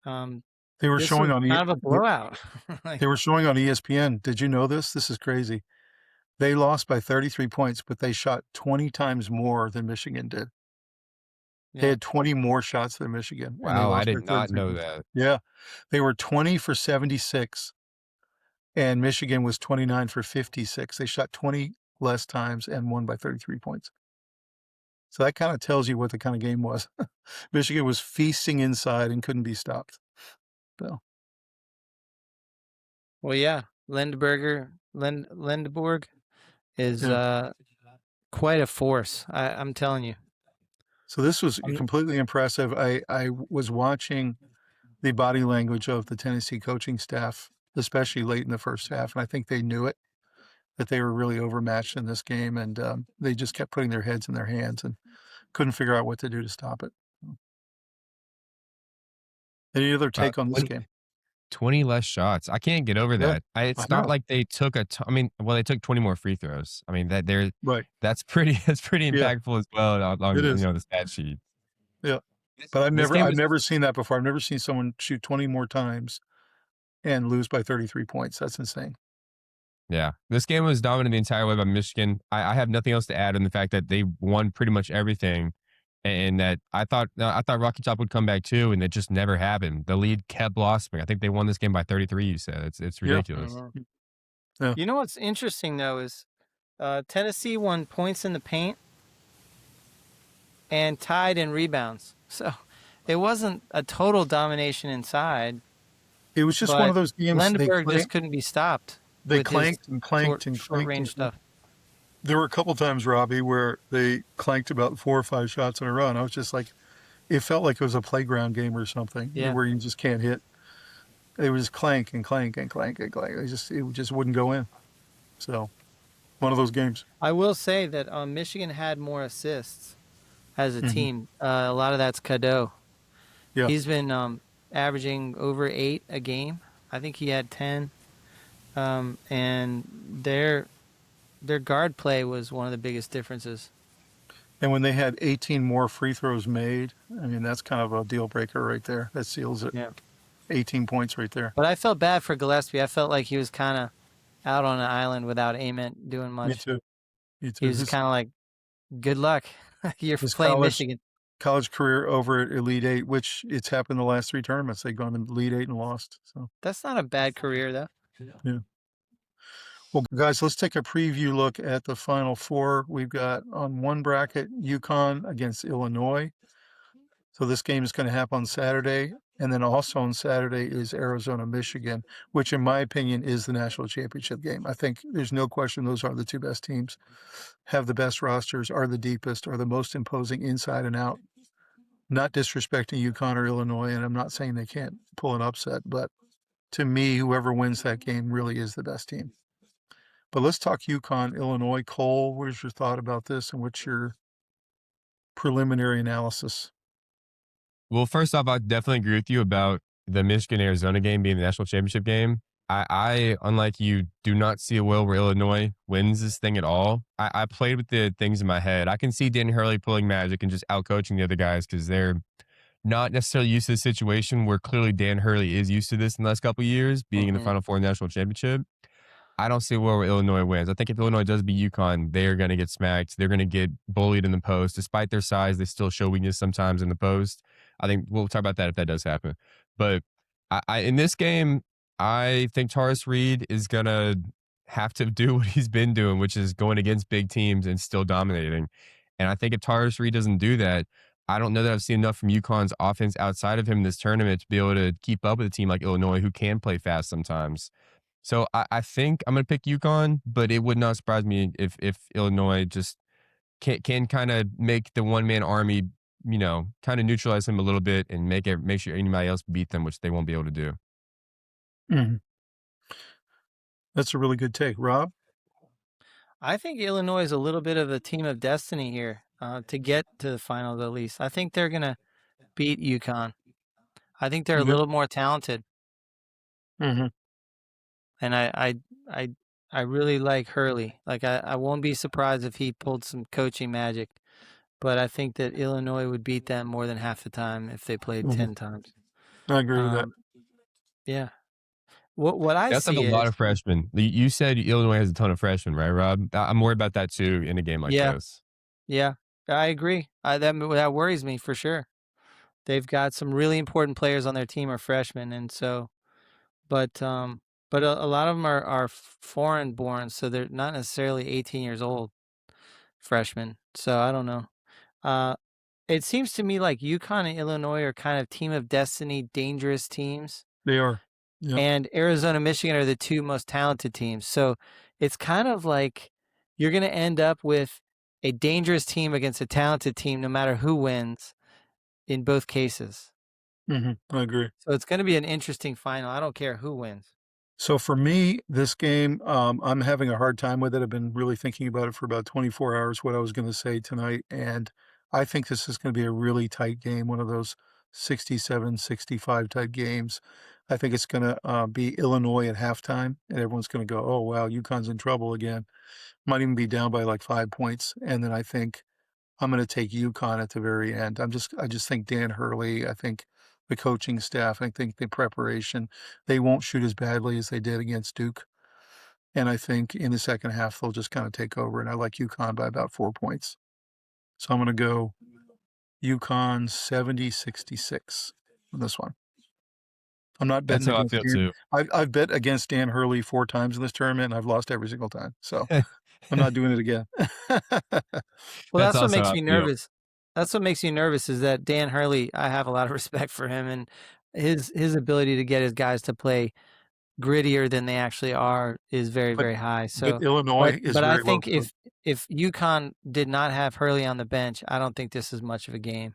Speaker 2: They were
Speaker 3: this
Speaker 2: showing
Speaker 3: was
Speaker 2: on
Speaker 3: kind of a blowout.
Speaker 2: they were showing on ESPN. Did you know this? This is crazy. They lost by 33 points, but they shot 20 times more than Michigan did. They
Speaker 3: Yeah.
Speaker 2: had 20 more shots than Michigan, and they
Speaker 1: Wow, I
Speaker 2: lost by
Speaker 1: did not
Speaker 2: 33
Speaker 1: know
Speaker 2: points.
Speaker 1: that.
Speaker 2: Yeah. They were 20 for 76, and Michigan was 29 for 56. They shot 20 less times and won by 33 points. So that kind of tells you what the kind of game was. Michigan was feasting inside and couldn't be stopped. So
Speaker 3: Well, yeah, Lindbergh is
Speaker 2: yeah.
Speaker 3: quite a force. I'm telling you.
Speaker 2: So this was
Speaker 3: Um,
Speaker 2: completely impressive. I was watching the body language of the Tennessee coaching staff, especially late in the first half, and I think they knew it, that they were really overmatched in this game, and they just kept putting their heads in their hands and couldn't figure out what to do to stop it. Any other
Speaker 1: Wow,
Speaker 2: take on this game?
Speaker 1: 20 less shots. I can't get over
Speaker 2: Yeah,
Speaker 1: that.
Speaker 2: I
Speaker 1: It's not
Speaker 2: know.
Speaker 1: like they took I mean, well, they took 20 more free throws. I mean,
Speaker 2: Right.
Speaker 1: that's pretty that's pretty
Speaker 2: Yeah,
Speaker 1: impactful as well
Speaker 2: it
Speaker 1: on
Speaker 2: is.
Speaker 1: the stat sheet.
Speaker 2: Yeah.
Speaker 1: This
Speaker 2: But
Speaker 1: this game
Speaker 2: I've
Speaker 1: was
Speaker 2: never seen that before. I've never seen someone shoot 20 more times and lose by 33 points. That's insane.
Speaker 1: Yeah, this game was dominated the entire way by Michigan. I have nothing else to add on the fact that they won pretty much everything, and that I thought Rocky Top would come back too, and it just never happened. The lead kept blossoming. I think they won this game by 33. You said it's
Speaker 2: Yeah.
Speaker 1: ridiculous.
Speaker 3: mhm.
Speaker 2: Yeah.
Speaker 3: You know what's interesting though is Tennessee won points in the paint and tied in rebounds. So it wasn't a total domination inside,
Speaker 2: It was just one of
Speaker 3: but
Speaker 2: those games
Speaker 3: Lindbergh just couldn't be stopped
Speaker 2: they
Speaker 3: with his
Speaker 2: clanked and
Speaker 3: short
Speaker 2: clanked and
Speaker 3: short
Speaker 2: clanked and
Speaker 3: range
Speaker 2: clanked.
Speaker 3: stuff.
Speaker 2: There were a couple times, Robbie, where they clanked about 4 or 5 shots in a row, and I was just like it felt like it was a playground game or something
Speaker 3: Yeah.
Speaker 2: where you just can't hit. It was clank and clank and clank and clank. It just wouldn't go in. So, one of those games.
Speaker 3: I will say that Michigan had more assists as a
Speaker 2: Mhm.
Speaker 3: team. A lot of that's Cadeau.
Speaker 2: Yeah.
Speaker 3: He's been averaging over 8 a game. I think he had 10. And their guard play was one of the biggest differences.
Speaker 2: And when they had 18 more free throws made, I mean, that's kind of a deal breaker right there. That seals it.
Speaker 3: Yeah.
Speaker 2: 18 points right there.
Speaker 3: But I felt bad for Gillespie. I felt like he was kind of out on an island without Ament doing
Speaker 2: Me
Speaker 3: much.
Speaker 2: too. Me
Speaker 3: He
Speaker 2: too.
Speaker 3: was kind of like, good luck. You're
Speaker 2: His
Speaker 3: playing Michigan.
Speaker 2: college career over at Elite Eight, which it's happened the last 3 tournaments. They've gone to Elite Eight and lost. So,
Speaker 3: That's not a bad career, though.
Speaker 2: yeah. Well, guys, let's take a preview look at the Final Four. We've got on one bracket UConn against Illinois. So this game is going to happen on Saturday. And then also on Saturday is Arizona, Michigan, which in my opinion is the national championship game. I think there's no question those are the 2 best teams, have the best rosters, are the deepest, are the most imposing inside and out. Not disrespecting UConn or Illinois, and I'm not saying they can't pull an upset, but to me, whoever wins that game really is the best team. But let's talk UConn, Illinois. Cole, where's your thought about this, and what's your preliminary analysis?
Speaker 1: Well, first off, I definitely agree with you about the Michigan Arizona game being the national championship game. I, unlike you, do not see a world where Illinois wins this thing at all. I played with the things in my head. I can see Dan Hurley pulling magic and just outcoaching the other guys because not necessarily used to the situation where clearly Dan Hurley is used to this in the last couple of years, being in the
Speaker 3: Mhm.
Speaker 1: Final Four national championship. I don't see a world where Illinois wins. I think if Illinois does beat UConn, they're going to get smacked. They're going to get bullied in the post. Despite their size, they still show weakness sometimes in the post. I think we'll talk about that if that does happen. But in this game, I think Taurus Reed is going to have to do what he's been doing, which is going against big teams and still dominating. And I think if Taurus Reed doesn't do that, I don't know that I've seen enough from UConn's offense outside of him in this tournament to be able to keep up with a team like Illinois who can play fast sometimes. So I think I'm going to pick UConn, but it would not surprise me if Illinois just can kind of make the one man army, kind of neutralize them a little bit and make sure anybody else beat them, which they won't be able to do.
Speaker 2: Mhm. That's a really good take. Rob?
Speaker 3: I think Illinois is a little bit of a team of destiny here to get to the finals at least. I think they're going to beat UConn. I think they're a
Speaker 2: Yep.
Speaker 3: little more talented,
Speaker 2: Mhm.
Speaker 3: and I really like Hurley. Like I won't be surprised if he pulled some coaching magic, but I think that Illinois would beat them more than half the time if they played
Speaker 2: Mhm.
Speaker 3: 10 times.
Speaker 2: I agree with that.
Speaker 3: Yeah. What I
Speaker 1: That's like a
Speaker 3: see
Speaker 1: lot
Speaker 3: is
Speaker 1: of freshmen. You said Illinois has a ton of freshmen, right, Rob? I'm worried about that too in a game like
Speaker 3: yeah,
Speaker 1: this.
Speaker 3: yeah, I agree. That worries me for sure. They've got some really important players on their team are freshmen, and so but a lot of them are foreign born, so they're not necessarily 18 years old freshmen. So I don't know. Uh, it seems to me like UConn and Illinois are kind of team of destiny, dangerous teams,
Speaker 2: They are. Yep.
Speaker 3: and Arizona, Michigan are the two most talented teams. So it's kind of like you're going to end up with a dangerous team against a talented team, no matter who wins in both cases.
Speaker 2: Mhm. I agree.
Speaker 3: So it's going to be an interesting final. I don't care who wins.
Speaker 2: So for me, this game, I'm having a hard time with it. I've been really thinking about it for about 24 hours, what I was going to say tonight. And I think this is going to be a really tight game, one of those 67-65 type games. I think it's going to be Illinois at halftime, and everyone's going to go, oh, wow, UConn's in trouble again. Might even be down by like 5 points. And then I think I'm gonna take UConn at the very end. I just think Dan Hurley, I think the coaching staff, I think the preparation, they won't shoot as badly as they did against Duke. And I think in the second half, they'll just kind of take over. And I like UConn by about 4 points. So I'm gonna go UConn 70-66 on this one. I'm not
Speaker 1: That's
Speaker 2: betting
Speaker 1: how I
Speaker 2: against
Speaker 1: feel
Speaker 2: Dan.
Speaker 1: too.
Speaker 2: I've bet against Dan Hurley 4 times in this tournament, and I've lost every single time. So I'm not doing it again.
Speaker 3: Well,
Speaker 1: That's
Speaker 3: that's what
Speaker 1: also
Speaker 3: makes
Speaker 1: how I
Speaker 3: me
Speaker 1: feel.
Speaker 3: nervous. That's what makes me nervous is that Dan Hurley, I have a lot of respect for him and his ability to get his guys to play grittier than they actually are is very,
Speaker 2: But
Speaker 3: very high.
Speaker 2: but
Speaker 3: So,
Speaker 2: Illinois is
Speaker 3: but I
Speaker 2: very well
Speaker 3: think
Speaker 2: coached.
Speaker 3: if UConn did not have Hurley on the bench, I don't think this is much of a game.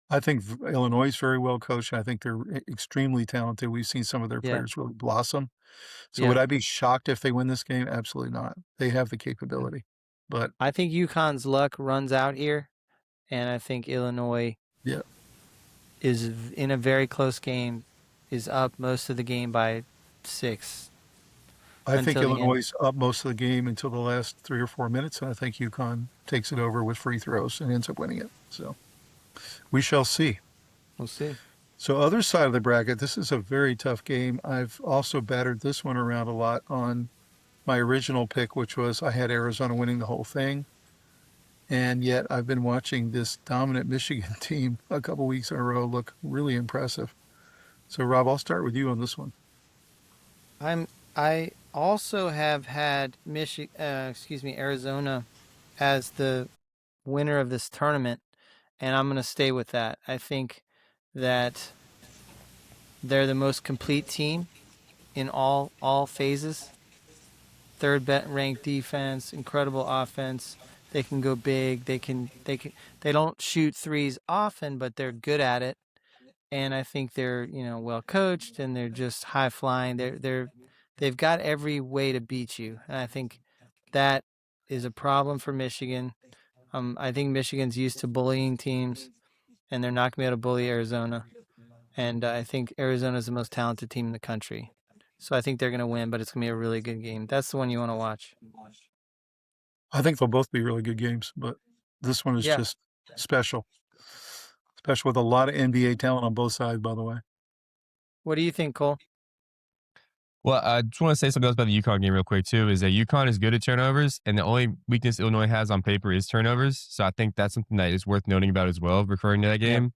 Speaker 2: I think Illinois is very well coached. I think they're extremely talented. We've seen some of their
Speaker 3: Yeah,
Speaker 2: players really blossom. So would
Speaker 3: yeah.
Speaker 2: I be shocked if they win this game? Absolutely not. They have the capability. But
Speaker 3: I think UConn's luck runs out here, and I think Illinois
Speaker 2: yeah,
Speaker 3: is in a very close game, is up most of the game by 6
Speaker 2: I think
Speaker 3: until the
Speaker 2: Illinois
Speaker 3: end.
Speaker 2: is up most of the game until the last 3 or 4 minutes, and I think UConn takes it over with free throws and ends up winning it. So we shall see.
Speaker 3: We'll see.
Speaker 2: So other side of the bracket, this is a very tough game. I've also battered this one around a lot on my original pick, which was I had Arizona winning the whole thing. And yet I've been watching this dominant Michigan team a couple weeks in a row look really impressive. So Rob, I'll start with you on this one.
Speaker 3: I also have had Arizona as the winner of this tournament, and I'm going to stay with that. I think that they're the most complete team in all phases. Third ranked defense, incredible offense. They can go big. They don't shoot threes often, but they're good at it. And I think they're, well coached and they're just high flying. They've got every way to beat you. And I think that is a problem for Michigan. I think Michigan's used to bullying teams, and they're not going to be able to bully Arizona. And I think Arizona is the most talented team in the country. So I think they're going to win, but it's going to be a really good game. That's the one you want to watch.
Speaker 2: I think they'll both be really good games, but this one is
Speaker 3: Yeah.
Speaker 2: just special. especially with a lot of NBA talent on both sides, by the way.
Speaker 3: What do you think, Cole?
Speaker 1: Well, I just want to say something else about the UConn game real quick too. Is that UConn is good at turnovers, and the only weakness Illinois has on paper is turnovers. So I think that's something that is worth noting about as well, referring to that
Speaker 3: Yep.
Speaker 1: game.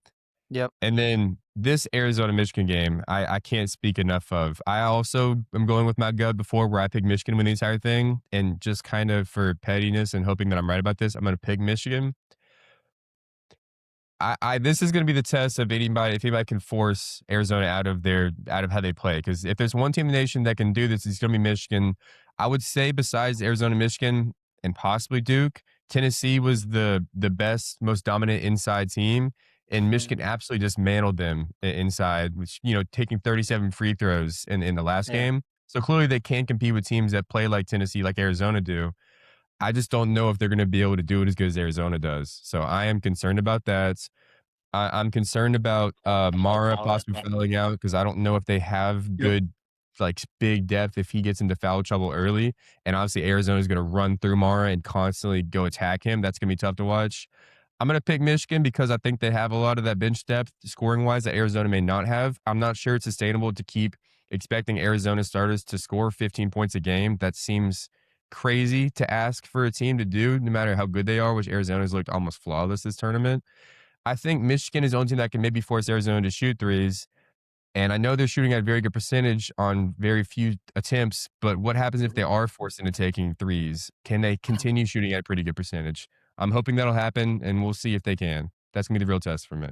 Speaker 3: Yep.
Speaker 1: And then this Arizona Michigan game, I can't speak enough of. I also am going with my gut before where I picked Michigan win the entire thing, and just kind of for pettiness and hoping that I'm right about this, I'm going to pick Michigan. I this is going to be the test of anybody if anybody can force Arizona out of how they play. Because if there's one team in the nation that can do this, it's going to be Michigan. I would say besides Arizona, Michigan, and possibly Duke, Tennessee was the best, most dominant inside team, and
Speaker 3: Mhm.
Speaker 1: Michigan absolutely just mantled them inside, which taking 37 free throws in the last
Speaker 3: Yeah.
Speaker 1: game. So clearly they can compete with teams that play like Tennessee, like Arizona do. I just don't know if they're going to be able to do it as good as Arizona does. So I am concerned about that. I'm concerned about Mara possibly fouling out because I don't know if they have
Speaker 2: Yep.
Speaker 1: good, like big depth if he gets into foul trouble early. And obviously, Arizona is going to run through Mara and constantly go attack him. That's going to be tough to watch. I'm going to pick Michigan because I think they have a lot of that bench depth scoring wise that Arizona may not have. I'm not sure it's sustainable to keep expecting Arizona starters to score 15 points a game. That seems crazy to ask for a team to do, no matter how good they are, which Arizona's looked almost flawless this tournament. I think Michigan is the only team that can maybe force Arizona to shoot threes. And I know they're shooting at a very good percentage on very few attempts, but what happens if they are forced into taking threes? Can they continue shooting at a pretty good percentage? I'm hoping that'll happen, and we'll see if they can. That's gonna be the real test for me.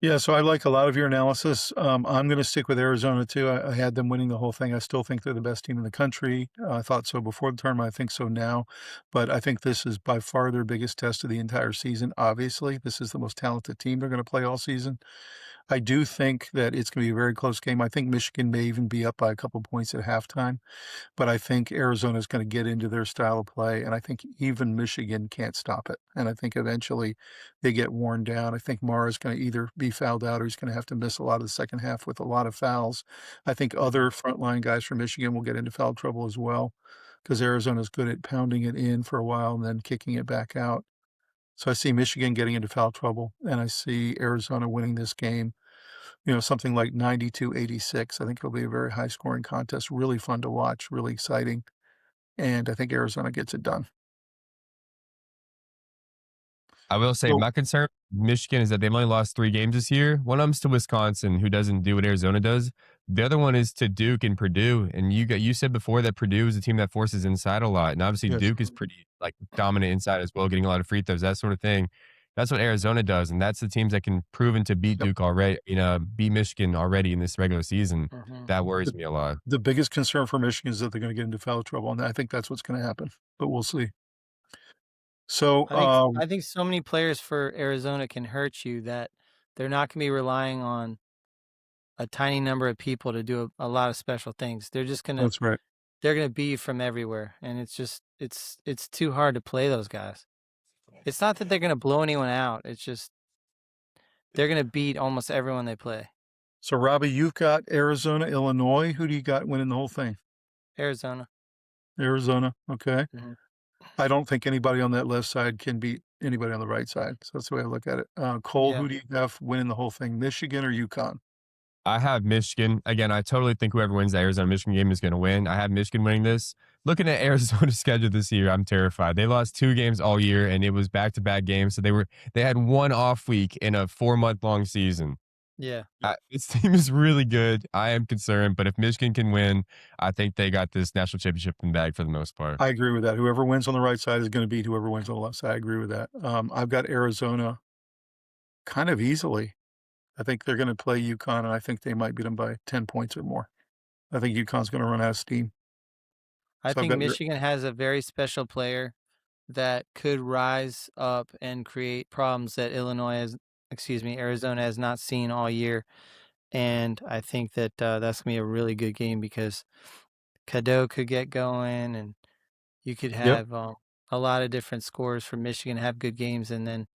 Speaker 2: Yeah, so I like a lot of your analysis. I'm going to stick with Arizona too. I had them winning the whole thing. I still think they're the best team in the country. I thought so before the tournament. I think so now. But I think this is by far their biggest test of the entire season. Obviously, this is the most talented team they're going to play all season. I do think that it's going to be a very close game. I think Michigan may even be up by a couple points at halftime. But I think Arizona is gonna get into their style of play, and I think even Michigan can't stop it, and I think eventually they get worn down. I think Mara's gonna either be fouled out or he's gonna have to miss a lot of the second half with a lot of fouls. I think other frontline guys from Michigan will get into foul trouble as well, because Arizona's good at pounding it in for a while and then kicking it back out. So I see Michigan getting into foul trouble, and I see Arizona winning this game, something like 92-86. I think it'll be a very high scoring contest, really fun to watch, really exciting. And I think Arizona gets it done.
Speaker 1: I will say
Speaker 2: So
Speaker 1: my concern with Michigan is that they've only lost 3 games this year. One of them's to Wisconsin, who doesn't do what Arizona does. The other one is to Duke and Purdue. And you said before that Purdue is a team that forces inside a lot. And obviously
Speaker 2: yes.
Speaker 1: Duke is pretty like dominant inside as well, getting a lot of free throws, that sort of thing. That's what Arizona does. And that's the teams that can proven to beat
Speaker 2: Yep.
Speaker 1: Duke already, beat Michigan already in this regular season.
Speaker 3: Mhm.
Speaker 1: That worries
Speaker 2: The
Speaker 1: me a lot.
Speaker 2: the biggest concern for Michigan is that they're gonna get into foul trouble, and I think that's what's gonna happen, but we'll see. So,
Speaker 3: I think so many players for Arizona can hurt you that they're not gonna be relying on a tiny number of people to do a lot of special things.
Speaker 2: that's right.
Speaker 3: They're gonna beat you from everywhere, and it's just it's too hard to play those guys. It's not that they're gonna blow anyone out. It's just they're gonna beat almost everyone they play.
Speaker 2: So, Robbie, you've got Arizona, Illinois. Who do you got winning the whole thing?
Speaker 3: Arizona.
Speaker 2: Arizona, okay.
Speaker 3: Mhm.
Speaker 2: I don't think anybody on that left side can beat anybody on the right side, so that's the way I look at it. Cole,
Speaker 3: Yeah.
Speaker 2: who do you have winning the whole thing, Michigan or UConn?
Speaker 1: I have Michigan. Again, I totally think whoever wins the Arizona Michigan game is going to win. I have Michigan winning this. Looking at Arizona's schedule this year, I'm terrified. They lost 2 games all year, and it was back-to-back games. So they had one off week in a 4-month long season.
Speaker 3: Yeah.
Speaker 1: This team is really good. I am concerned, but if Michigan can win, I think they got this national championship in the bag for the most part.
Speaker 2: I agree with that. Whoever wins on the right side is gonna beat whoever wins on the left side. I agree with that. I've got Arizona kind of easily. I think they're gonna play UConn, and I think they might beat them by 10 points or more. I think UConn's gonna run out of steam.
Speaker 3: I
Speaker 2: So I've
Speaker 3: think
Speaker 2: got
Speaker 3: Michigan has a very special player that could rise up and create problems that Arizona has not seen all year. And I think that that's gonna be a really good game because Cadeau could get going, and you could
Speaker 2: Yep.
Speaker 3: have a lot of different scores from Michigan have good games, and then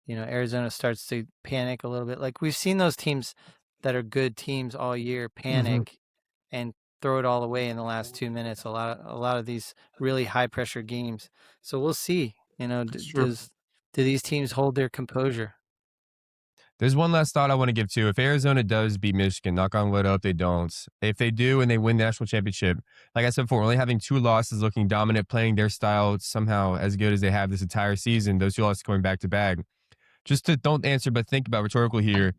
Speaker 3: Arizona starts to panic a little bit. Like we've seen those teams that are good teams all year
Speaker 2: Mhm.
Speaker 3: panic and throw it all away in the last 2 minutes. A lot of these really high pressure games. So we'll see.
Speaker 2: That's true.
Speaker 3: Do these teams hold their composure?
Speaker 1: There's one last thought I want to give too. If Arizona does beat Michigan, knock on wood, I hope they don't. If they do and they win the national championship, like I said before, only having 2 losses, looking dominant, playing their style somehow as good as they have this entire season, those 2 losses going back to back. Just to don't answer, but think about rhetorical here.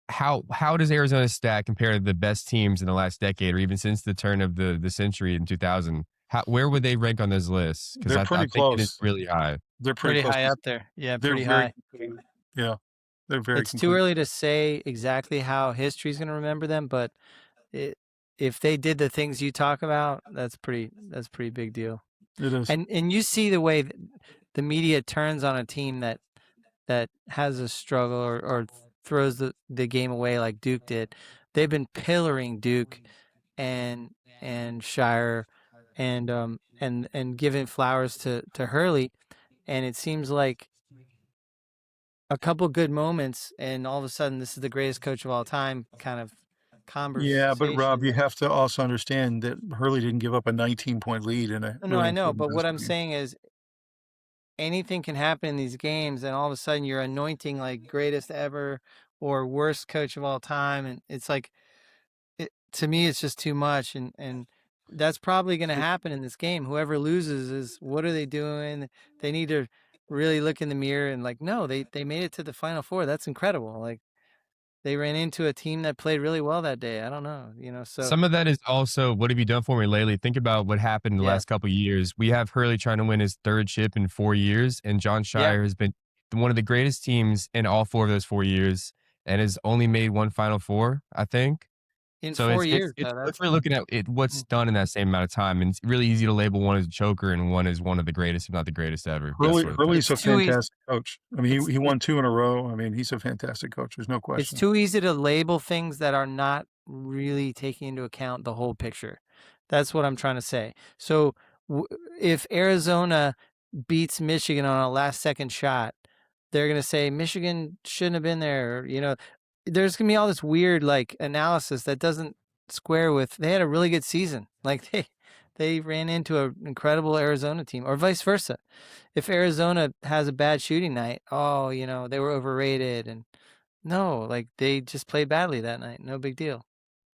Speaker 1: How does Arizona stack compare to the best teams in the last decade, or even since the turn of the century in 2000? Where would they rank on those lists? Because
Speaker 2: They're
Speaker 1: I
Speaker 2: pretty
Speaker 1: think it is
Speaker 2: close.
Speaker 1: really high.
Speaker 2: They're pretty
Speaker 3: Pretty
Speaker 2: close.
Speaker 3: high up there. Yeah,
Speaker 2: They're
Speaker 3: pretty
Speaker 2: very
Speaker 3: high.
Speaker 2: complete. Yeah, they're very
Speaker 3: It's too
Speaker 2: complete.
Speaker 3: early to say exactly how history's going to remember them, but if they did the things you talk about, that's pretty big deal.
Speaker 2: It is.
Speaker 3: And you see the way the media turns on a team that has a struggle or throws the game away like Duke did. They've been pillaring Duke and Shire and giving flowers to Hurley, and it seems like a couple good moments, and all of a sudden this is the greatest coach of all time kind of conversation.
Speaker 2: Yeah, but Rob, you have to also understand that Hurley didn't give up a 19-point lead in a
Speaker 3: No,
Speaker 2: really
Speaker 3: I know,
Speaker 2: important
Speaker 3: but what I'm
Speaker 2: basketball game.
Speaker 3: saying is anything can happen in these games, and all of a sudden you're anointing like greatest ever or worst coach of all time, and it's like to me it's just too much, and that's probably going to happen in this game. Whoever loses is what are they doing? They need to really look in the mirror and like, no, they made it to the Final Four. That's incredible. Like they ran into a team that played really well that day. I don't know, so
Speaker 1: Some of that is also, what have you done for me lately? Think about what happened in the
Speaker 3: yeah,
Speaker 1: last couple of years. We have Hurley trying to win his 3rd chip in 4 years, and John
Speaker 3: yeah,
Speaker 1: Shire has been one of the greatest teams in all 4 of those 4 years and has only made 1 Final Four, I think.
Speaker 3: in
Speaker 1: So
Speaker 3: 4 years
Speaker 1: it's
Speaker 3: though.
Speaker 1: if
Speaker 3: That's
Speaker 1: we're looking at it, what's done in that same amount of time, and it's really easy to label one as a choker and one as one of the greatest, if not the greatest ever, that sort of thing.
Speaker 2: Hurley's
Speaker 3: it's
Speaker 2: a
Speaker 3: too easy.
Speaker 2: fantastic coach. I mean,
Speaker 3: It's
Speaker 2: he
Speaker 3: it,
Speaker 2: won 2 in a row. I mean, he's a fantastic coach. There's no
Speaker 3: it's
Speaker 2: question.
Speaker 3: too easy to label things that are not really taking into account the whole picture. That's what I'm trying to say. So if Arizona beats Michigan on a last second shot, they're going to say Michigan shouldn't have been there. There's going to be all this weird like analysis that doesn't square with they had a really good season. Like they ran into an incredible Arizona team or vice versa. If Arizona has a bad shooting night, oh, they were overrated and no, like they just played badly that night. No big deal.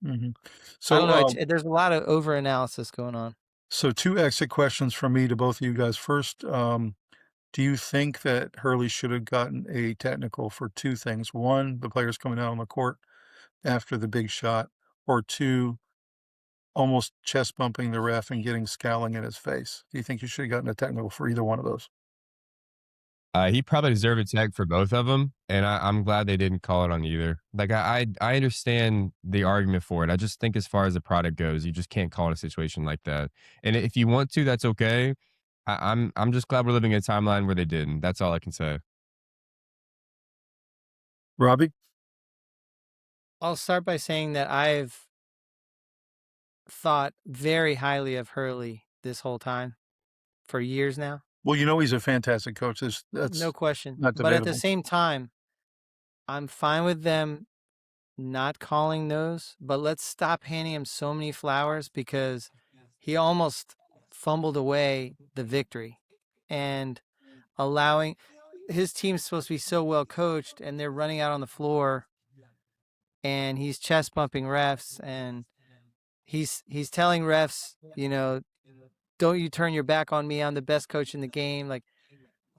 Speaker 2: Hmm.
Speaker 3: I don't
Speaker 2: So,
Speaker 3: know. There's a lot of over analysis going on.
Speaker 2: so 2 exit questions from me to both of you guys. First, do you think that Hurley should have gotten a technical for 2 things? 1, the players coming out on the court after the big shot, or 2, almost chest bumping the ref and getting scowling in his face? Do you think you should have gotten a technical for either one of those?
Speaker 1: He probably deserved a tag for both of them, and I'm glad they didn't call it on either. Like I understand the argument for it. I just think as far as the product goes, you just can't call it a situation like that. And if you want to, that's okay. I'm just glad we're living in a timeline where they didn't. That's all I can say.
Speaker 2: Robbie?
Speaker 3: I'll start by saying that I've thought very highly of Hurley this whole time for years now.
Speaker 2: Well, he's a fantastic coach. That's
Speaker 3: No question.
Speaker 2: not
Speaker 3: But at the
Speaker 2: debatable.
Speaker 3: same time, I'm fine with them not calling those, but let's stop handing him so many flowers because he almost fumbled away the victory and allowing his team's supposed to be so well coached and they're running out on the floor and he's chest bumping refs and he's telling refs, don't you turn your back on me. I'm the best coach in the game. Like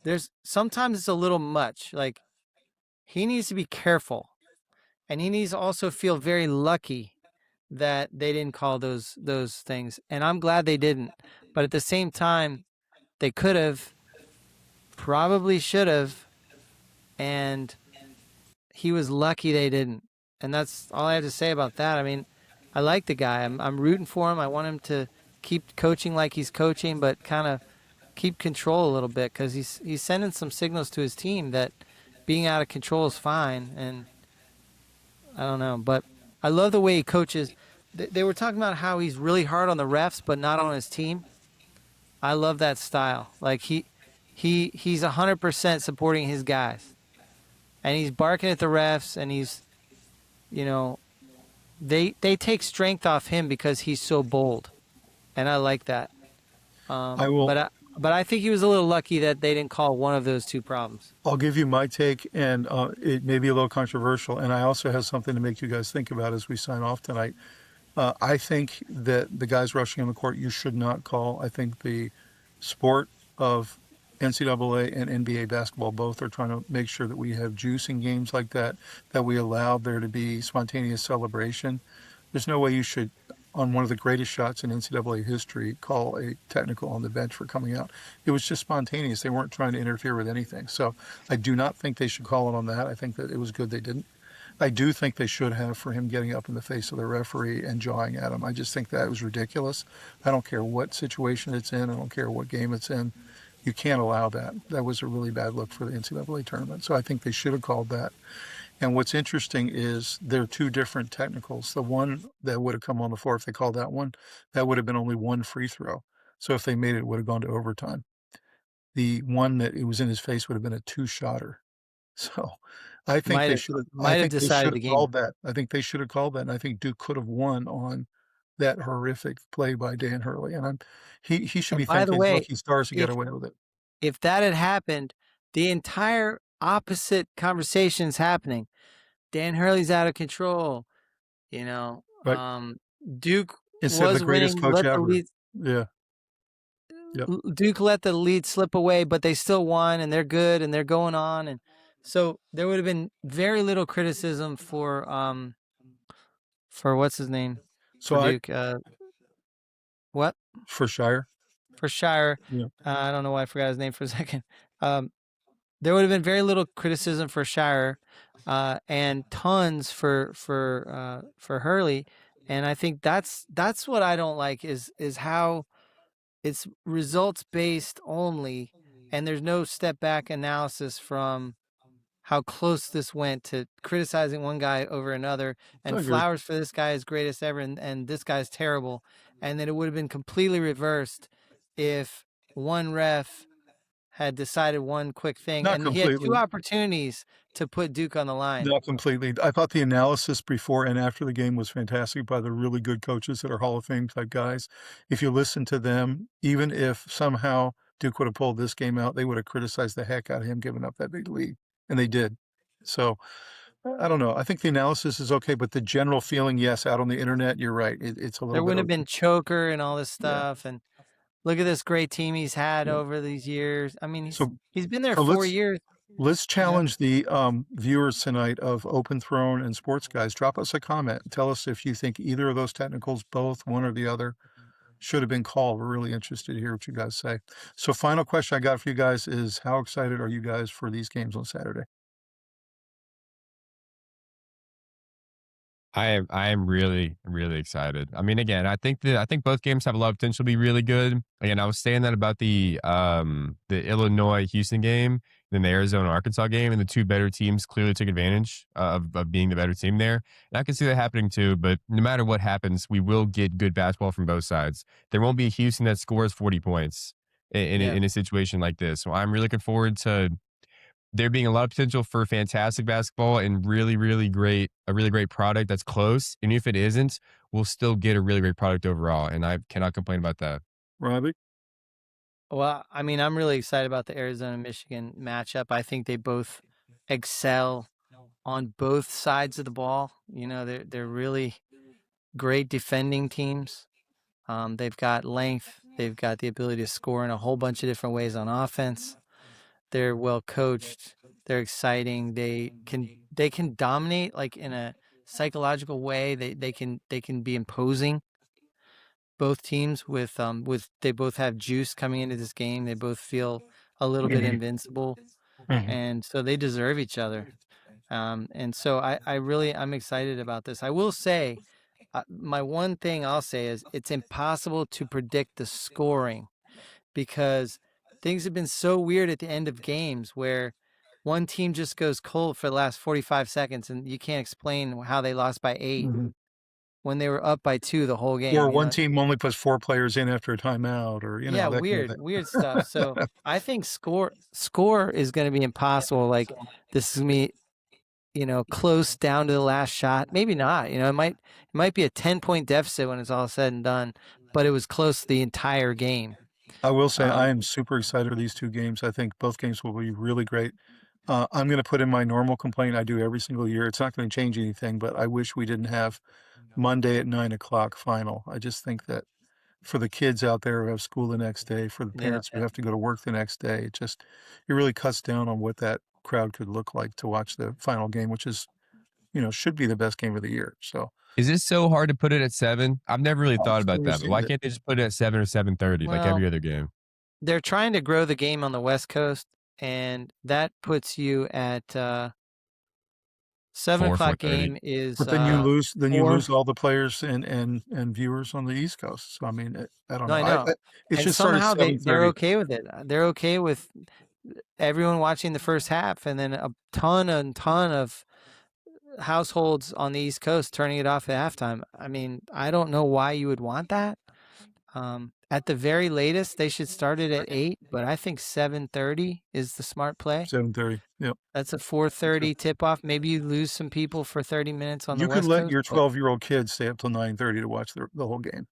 Speaker 3: there's sometimes it's a little much. Like he needs to be careful. And he needs to also feel very lucky that they didn't call those things. And I'm glad they didn't. But at the same time, they could have, probably should have, and he was lucky they didn't. And that's all I have to say about that. I mean, I like the guy. I'm rooting for him. I want him to keep coaching like he's coaching, but kind of keep control a little bit because he's sending some signals to his team that being out of control is fine. And I don't know, but I love the way he coaches. They were talking about how he's really hard on the refs, but not on his team. I love that style. Like he's 100% supporting his guys, and he's barking at the refs, and he's, they take strength off him because he's so bold, and I like that.
Speaker 2: I will.
Speaker 3: But I think he was a little lucky that they didn't call one of those two problems.
Speaker 2: I'll give you my take, and it may be a little controversial, and I also have something to make you guys think about as we sign off tonight. I think that the guys rushing on the court you should not call. I think the sport of NCAA and NBA basketball both are trying to make sure that we have juice in games like that, that we allow there to be spontaneous celebration. There's no way you should, on one of the greatest shots in NCAA history, call a technical on the bench for coming out. It was just spontaneous. They weren't trying to interfere with anything. So I do not think they should call it on that. I think that it was good they didn't. I do think they should have for him getting up in the face of the referee and jawing at him. I just think that was ridiculous. I don't care what situation it's in. I don't care what game it's in. You can't allow that. That was a really bad look for the NCAA tournament. So I think they should have called that. And what's interesting is there are two different technicals. The one that would have come on the floor, if they called that one, that would have been only one free throw. So if they made it, it would have gone to overtime. The one that it was in his face would have been a two-shotter. So I think they should have. I
Speaker 3: Might have
Speaker 2: think they should
Speaker 3: decided
Speaker 2: have
Speaker 3: the game.
Speaker 2: called that. I think they should have called that, and I think Duke could have won on that horrific play by Dan Hurley. And he should be
Speaker 3: And by the
Speaker 2: thanking his
Speaker 3: way,
Speaker 2: lucky stars to get
Speaker 3: if
Speaker 2: away with it.
Speaker 3: if that had happened, the entire opposite conversation's happening. Dan Hurley's out of control. You know,
Speaker 2: Right?
Speaker 3: Duke
Speaker 2: Instead of the
Speaker 3: was
Speaker 2: greatest
Speaker 3: winning,
Speaker 2: coach
Speaker 3: let the
Speaker 2: ever.
Speaker 3: lead.
Speaker 2: Yeah. Yep.
Speaker 3: Duke let the lead slip away, but they still won, and they're good, and they're going on, and so there would have been very little criticism for what's his name
Speaker 2: So
Speaker 3: for
Speaker 2: I
Speaker 3: Duke. What
Speaker 2: for Shire.
Speaker 3: for Shire?
Speaker 2: Yeah.
Speaker 3: I don't know why I forgot his name for a second. There would have been very little criticism for Shire, and tons for Hurley, and I think that's what I don't like is how it's results based only, and there's no step back analysis from how close this went to criticizing one guy over another,
Speaker 2: I
Speaker 3: and
Speaker 2: agree.
Speaker 3: flowers for this guy is greatest ever, and this guy's terrible, and then it would have been completely reversed if one ref had decided one quick thing,
Speaker 2: Not
Speaker 3: and he had two
Speaker 2: completely.
Speaker 3: opportunities to put Duke on the line.
Speaker 2: Not completely. I thought the analysis before and after the game was fantastic by the really good coaches that are Hall of Fame type guys. If you listen to them, even if somehow Duke would have pulled this game out, they would have criticized the heck out of him giving up that big lead, and they did. So I don't know. I think the analysis is okay, but the general feeling, yes, out on the internet, you're right. It's a
Speaker 3: There
Speaker 2: little
Speaker 3: wouldn't have
Speaker 2: bit.
Speaker 3: been choker and all this
Speaker 2: Yeah.
Speaker 3: stuff, and look at this great team he's had
Speaker 2: Yeah.
Speaker 3: over these years. I mean,
Speaker 2: So
Speaker 3: he's been there
Speaker 2: so
Speaker 3: 4
Speaker 2: let's
Speaker 3: years.
Speaker 2: let's
Speaker 3: Yeah.
Speaker 2: challenge the viewers tonight of Open Throne and Sports Guys. Drop us a comment. Tell us if you think either of those technicals, both, one or the other, should have been called. We're really interested to hear what you guys say. So final question I got for you guys is how excited are you guys for these games on Saturday?
Speaker 1: I am really, really excited. I mean, again, I think both games have a lot of potential to be really good. Again, I was saying that about the Illinois Houston game, then the Arizona Arkansas game, and the two better teams clearly took advantage of being the better team there. And I can see that happening too. But no matter what happens, we will get good basketball from both sides. There won't be a Houston that scores 40 points
Speaker 3: Yeah.
Speaker 1: in a situation like this. So I'm really looking forward to there being a lot of potential for fantastic basketball and really, really great, a really great product that's close. And if it isn't, we'll still get a really great product overall. And I cannot complain about that.
Speaker 2: Robbie?
Speaker 3: Well, I mean, I'm really excited about the Arizona-Michigan matchup. I think they both excel on both sides of the ball. You know, they're really great defending teams. They've got length. They've got the ability to score in a whole bunch of different ways on offense. They're well coached. They're exciting. They can dominate like in a psychological way. They can be imposing. Both teams with they both have juice coming into this game. They both feel a little bit invincible, and so they deserve each other. And so I'm excited about this. I will say, my one thing I'll say is it's impossible to predict the scoring because things have been so weird at the end of games where one team just goes cold for the last 45 seconds and you can't explain how they lost by 8 when they were up by 2 the whole game.
Speaker 2: Or one team only puts 4 players in after a timeout or,
Speaker 3: Yeah,
Speaker 2: that kind of thing.
Speaker 3: weird stuff. So I think score is going to be impossible. Like this is going to be, close down to the last shot. Maybe not. It might be a 10-point deficit when it's all said and done, but it was close the entire game.
Speaker 2: I will say I
Speaker 3: Um,
Speaker 2: am super excited for these 2 games. I think both games will be really great. I'm gonna put in my normal complaint I do every single year. It's not gonna change anything, but I wish we didn't have Monday at 9 o'clock final. I just think that for the kids out there who have school the next day, for the
Speaker 3: yeah,
Speaker 2: parents who have to go to work the next day, it really cuts down on what that crowd could look like to watch the final game, which is, should be the best game of the year. So,
Speaker 1: Is it so hard to put it at 7? I've never really
Speaker 2: I've
Speaker 1: thought about
Speaker 2: never
Speaker 1: that, but
Speaker 2: seen
Speaker 1: why
Speaker 2: it.
Speaker 1: can't they just put it at 7 or 7:30 like
Speaker 3: well,
Speaker 1: every other game?
Speaker 3: they're trying to grow the game on the West Coast, and that puts you at 7
Speaker 1: 4,
Speaker 3: o'clock
Speaker 1: 4:30.
Speaker 3: game is
Speaker 2: But then you lose
Speaker 3: 4.
Speaker 2: all the players and viewers on the East Coast. So, I mean, I don't
Speaker 3: No,
Speaker 2: know.
Speaker 3: I know.
Speaker 2: It
Speaker 3: And
Speaker 2: should start at
Speaker 3: somehow they're
Speaker 2: 7:30.
Speaker 3: okay with it. They're okay with everyone watching the first half, and then a ton of households on the East Coast turning it off at halftime. I mean, I don't know why you would want that. At the very latest, they should start it at 8, but I think 7:30 is the smart play.
Speaker 2: 7:30. Yep.
Speaker 3: That's a 4:30 tip-off. Maybe you lose some people for 30 minutes on the
Speaker 2: You could
Speaker 3: West
Speaker 2: let
Speaker 3: Coast,
Speaker 2: your
Speaker 3: but
Speaker 2: 12-year-old kids stay up till 9:30 to watch the whole game,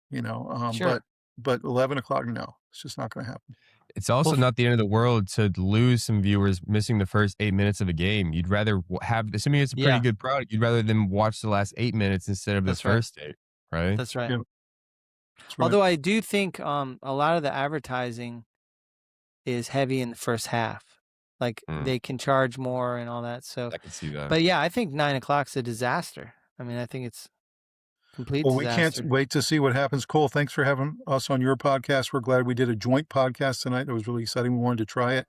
Speaker 3: sure.
Speaker 2: but 11 o'clock, no, it's just not gonna happen.
Speaker 1: It's
Speaker 3: Well,
Speaker 1: also not the end of the world to lose some viewers missing the first 8 minutes of a game. You'd rather have, assuming it's a pretty
Speaker 3: yeah,
Speaker 1: good product, you'd rather them watch the last 8 minutes instead of the
Speaker 3: that's right.
Speaker 1: first 8, right?
Speaker 3: That's right.
Speaker 2: Yeah, that's right.
Speaker 3: Although I do think a lot of the advertising is heavy in the first half. Like
Speaker 1: Mm,
Speaker 3: they can charge more and all that. So,
Speaker 1: I can see that.
Speaker 3: but yeah, I think 9 o'clock's a disaster. I mean, I think it's complete
Speaker 2: Well, we can't
Speaker 3: disaster.
Speaker 2: wait to see what happens. Cole, thanks for having us on your podcast. We're glad we did a joint podcast tonight. It was really exciting. We wanted to try it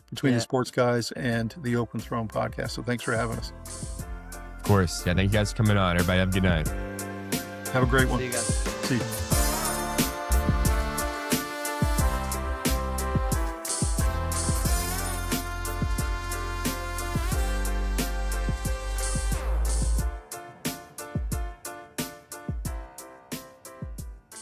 Speaker 2: between the
Speaker 3: Yeah.
Speaker 2: Sports Guys and the Open Throne podcast. So thanks for having us.
Speaker 1: Of course. Yeah, thank you guys for coming on. Everybody have a good night.
Speaker 2: Have a great one.
Speaker 3: See you guys.
Speaker 2: See you.